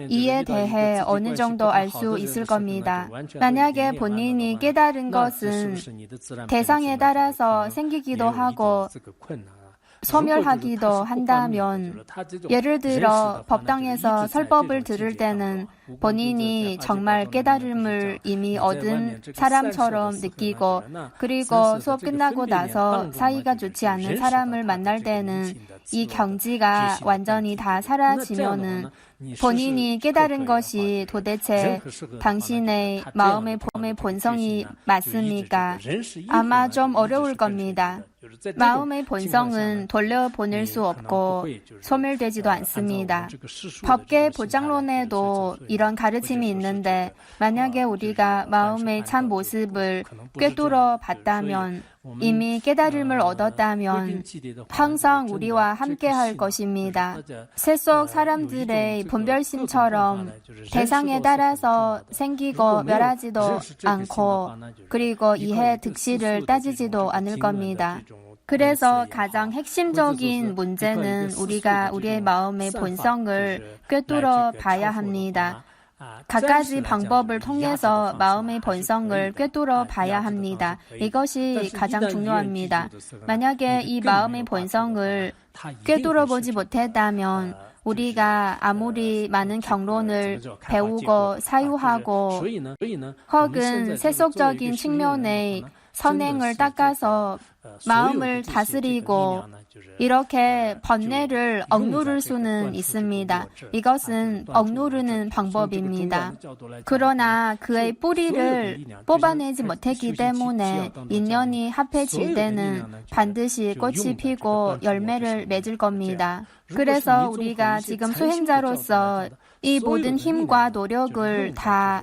이에 대해 어느 정도 알 수 있을 겁니다. 만약에 본인이 깨달은 것은 대상에 따라서 생기기도 하고 소멸하기도 한다면, 예를 들어 법당에서 설법을 들을 때는 본인이 정말 깨달음을 이미 얻은 사람처럼 느끼고, 그리고 수업 끝나고 나서 사이가 좋지 않은 사람을 만날 때는 이 경지가 완전히 다 사라지면은 본인이 깨달은 것이 도대체 당신의 마음의 본성이 맞습니까? 아마 좀 어려울 겁니다. 마음의 본성은 돌려보낼 수 없고 소멸되지도 않습니다. 법계 보장론에도 이런 가르침이 있는데, 만약에 우리가 마음의 참 모습을 꿰뚫어 봤다면, 이미 깨달음을 얻었다면 항상 우리와 함께할 것입니다. 세속 사람들의 분별심처럼 대상에 따라서 생기고 멸하지도 않고, 그리고 이해 득실을 따지지도 않을 겁니다. 그래서 가장 핵심적인 문제는 우리가 우리의 마음의 본성을 꿰뚫어 봐야 합니다. 갖가지 방법을 통해서 마음의 본성을 꿰뚫어 봐야 합니다. 이것이 가장 중요합니다. 만약에 이 마음의 본성을 꿰뚫어 보지 못했다면 우리가 아무리 많은 경론을 배우고 사유하고 혹은 세속적인 측면의 선행을 닦아서 마음을 다스리고 이렇게 번뇌를 억누를 수는 있습니다. 이것은 억누르는 방법입니다. 그러나 그의 뿌리를 뽑아내지 못했기 때문에 인연이 합해질 때는 반드시 꽃이 피고 열매를 맺을 겁니다. 그래서 우리가 지금 수행자로서 이 모든 힘과 노력을 다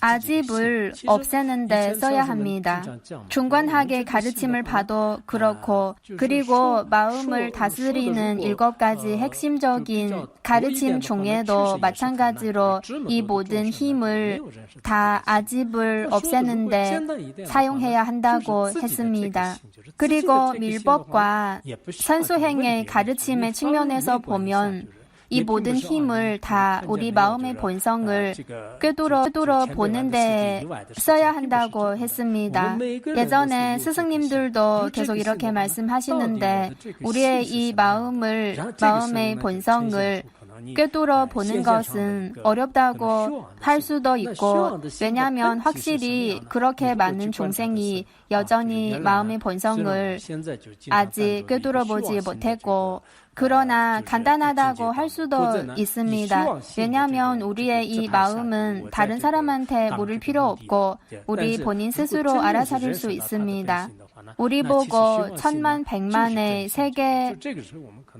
아집을 없애는 데 써야 합니다. 중관학의 가르침을 봐도 그렇고, 그리고 마음을 다스리는 7가지 핵심적인 가르침 중에도 마찬가지로 이 모든 힘을 다 아집을 없애는 데 사용해야 한다고 했습니다. 그리고 밀법과 산수행의 가르침의 측면에서 보면 이 모든 힘을 다 우리 마음의 본성을 꿰뚫어 보는 데 써야 한다고 했습니다. 예전에 스승님들도 계속 이렇게 말씀하시는데, 우리의 이 마음의 본성을 꿰뚫어 보는 것은 어렵다고 할 수도 있고, 왜냐하면 확실히 그렇게 많은 중생이 여전히 마음의 본성을 아직 꿰뚫어 보지 못했고, 그러나 간단하다고 할 수도 있습니다. 왜냐하면 우리의 이 마음은 다른 사람한테 물을 필요 없고 우리 본인 스스로 알아차릴 수 있습니다. 우리 보고 천만 백만의 세계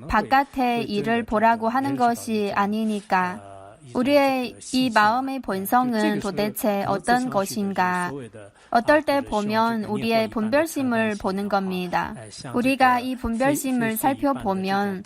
바깥의 일을 보라고 하는 것이 아니니까 우리의 이 마음의 본성은 도대체 어떤 것인가? 어떨 때 보면 우리의 분별심을 보는 겁니다. 우리가 이 분별심을 살펴보면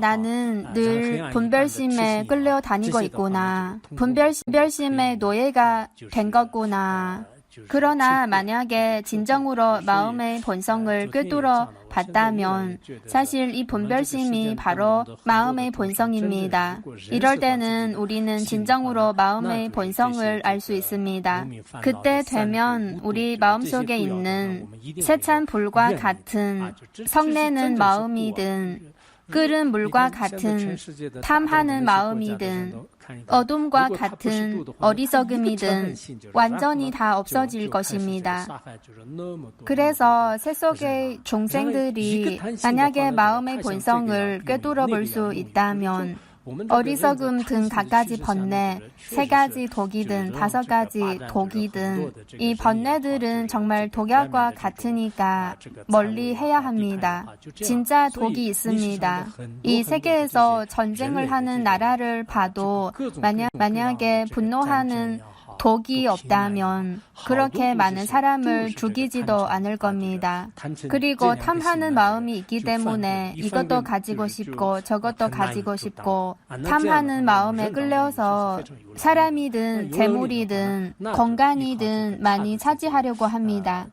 나는 늘 분별심에 끌려다니고 있구나. 분별심의 노예가 된 거구나. 그러나 만약에 진정으로 마음의 본성을 꿰뚫어 봤다면 사실 이 분별심이 바로 마음의 본성입니다. 이럴 때는 우리는 진정으로 마음의 본성을 알 수 있습니다. 그때 되면 우리 마음속에 있는 세찬 불과 같은 성내는 마음이든 끓은 물과 같은 탐하는 마음이든 어둠과 같은 어리석음이든 완전히 다 없어질 것입니다. 그래서 세속의 종생들이 만약에 마음의 본성을 꿰뚫어 볼 수 있다면 어리석음 등 갖가지 번뇌, 3가지 독이든 5가지 독이든 이 번뇌들은 정말 독약과 같으니까 멀리 해야 합니다. 진짜 독이 있습니다. 이 세계에서 전쟁을 하는 나라를 봐도 만약에 분노하는 독이 없다면 그렇게 많은 사람을 죽이지도 않을 겁니다. 그리고 탐하는 마음이 있기 때문에 이것도 가지고 싶고 저것도 가지고 싶고 탐하는 마음에 끌려서 사람이든 재물이든 건강이든 많이 차지하려고 합니다.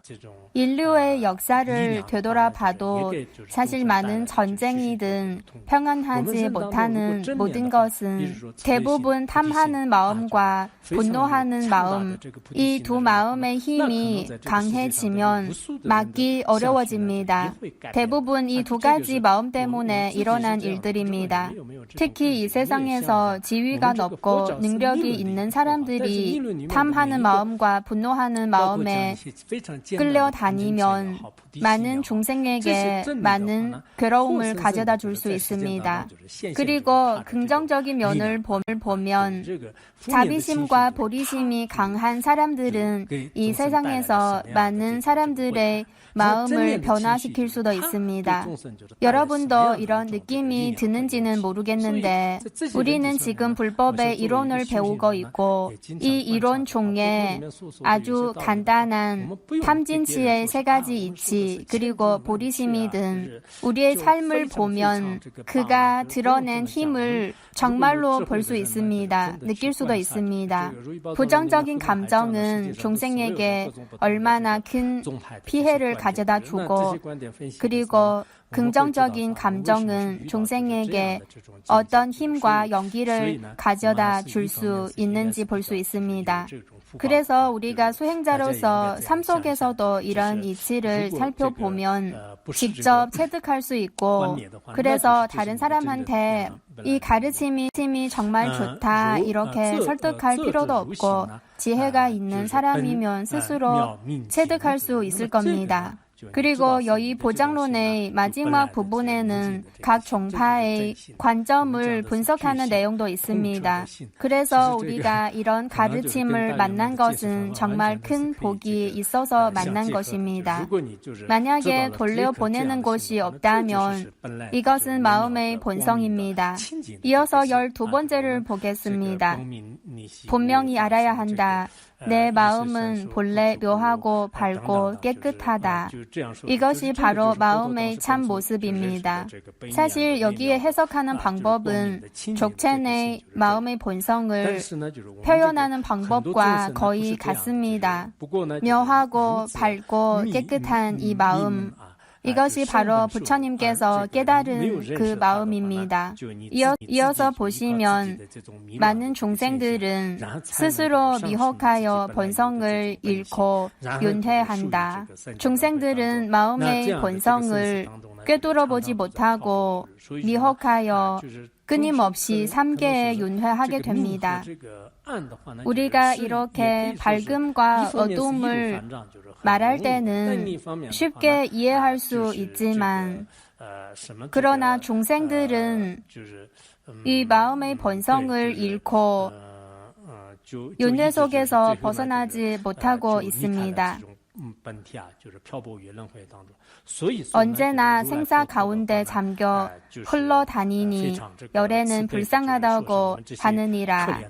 인류의 역사를 되돌아봐도 사실 많은 전쟁이든 평안하지 못하는 모든 것은 대부분 탐하는 마음과 분노하는 마음, 이 두 마음의 힘이 강해지면 막기 어려워집니다. 대부분 이 2가지 마음 때문에 일어난 일들입니다. 특히 이 세상에서 지위가 높고 능력이 있는 사람들이 탐하는 마음과 분노하는 마음에 끌려다니면 많은 중생에게 많은 괴로움을 가져다 줄 수 있습니다. 그리고 긍정적인 면을 보면 자비심과 보리심이 강한 사람들은 이 세상에서 많은 사람들의 마음을 변화시킬 수도 있습니다. 여러분도 이런 느낌이 드는지는 모르겠는데 우리는 지금 불법의 이론을 배우고 있고 이 이론 중에 아주 간단한 탐진치의 3가지 이치 그리고 보리심이 등 우리의 삶을 보면 그가 드러낸 힘을 정말로 볼 수 있습니다. 느낄 수도 있습니다. 부정적인 감정은 중생에게 얼마나 큰 피해를 가져다 주고 그리고 긍정적인 감정은 중생에게 어떤 힘과 용기를 가져다 줄 수 있는지 볼 수 있습니다. 그래서 우리가 수행자로서 삶 속에서도 이런 이치를 살펴보면 직접 체득할 수 있고 그래서 다른 사람한테 이 가르침이 정말 좋다 이렇게 설득할 필요도 없고 지혜가 있는 사람이면 스스로 체득할 수 있을 겁니다. 그리고 여기 보장론의 마지막 부분에는 각 종파의 관점을 분석하는 내용도 있습니다. 그래서 우리가 이런 가르침을 만난 것은 정말 큰 복이 있어서 만난 것입니다. 만약에 돌려보내는 곳이 없다면 이것은 마음의 본성입니다. 이어서 12번째를 보겠습니다. 분명히 알아야 한다. 내 마음은 본래 묘하고 밝고 깨끗하다. 이것이 바로 마음의 참 모습입니다. 사실 여기에 해석하는 방법은 족첸의 마음의 본성을 표현하는 방법과 거의 같습니다. 묘하고 밝고 깨끗한 이 마음, 이것이 바로 부처님께서 깨달은 그 마음입니다. 이어서 보시면 많은 중생들은 스스로 미혹하여 본성을 잃고 윤회한다. 중생들은 마음의 본성을 꿰뚫어 보지 못하고 미혹하여 끊임없이 3계에 윤회하게 됩니다. 우리가 이렇게 밝음과 어둠을 말할 때는 쉽게 이해할 수 있지만 그러나 중생들은 이 마음의 본성을 잃고 윤회 속에서 벗어나지 못하고 있습니다. 언제나 생사 가운데 잠겨 흘러다니니 열애는 불쌍하다고 하느니라.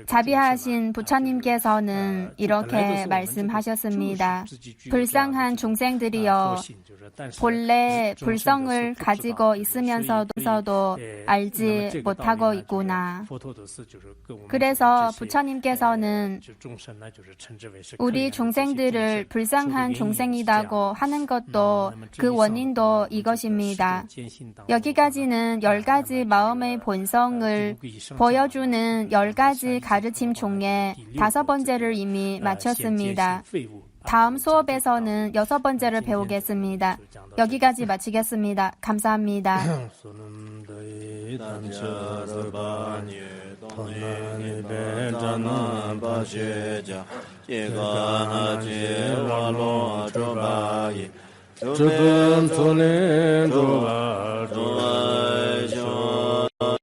자비하신 부처님께서는 이렇게 말씀하셨습니다. 불쌍한 중생들이여, 본래 불성을 가지고 있으면서도 알지 못하고 있구나. 그래서 부처님께서는 우리 중생들을 불쌍한 중생이라고 하는 것도 그 원인도 이것입니다. 여기까지는 10가지 마음의 본성을 보여주는 10가지 가르침 중에 5번째를 이미 마쳤습니다. 다음 수업에서는 6번째를 배우겠습니다. 여기까지 마치겠습니다. 감사합니다. 주든 손에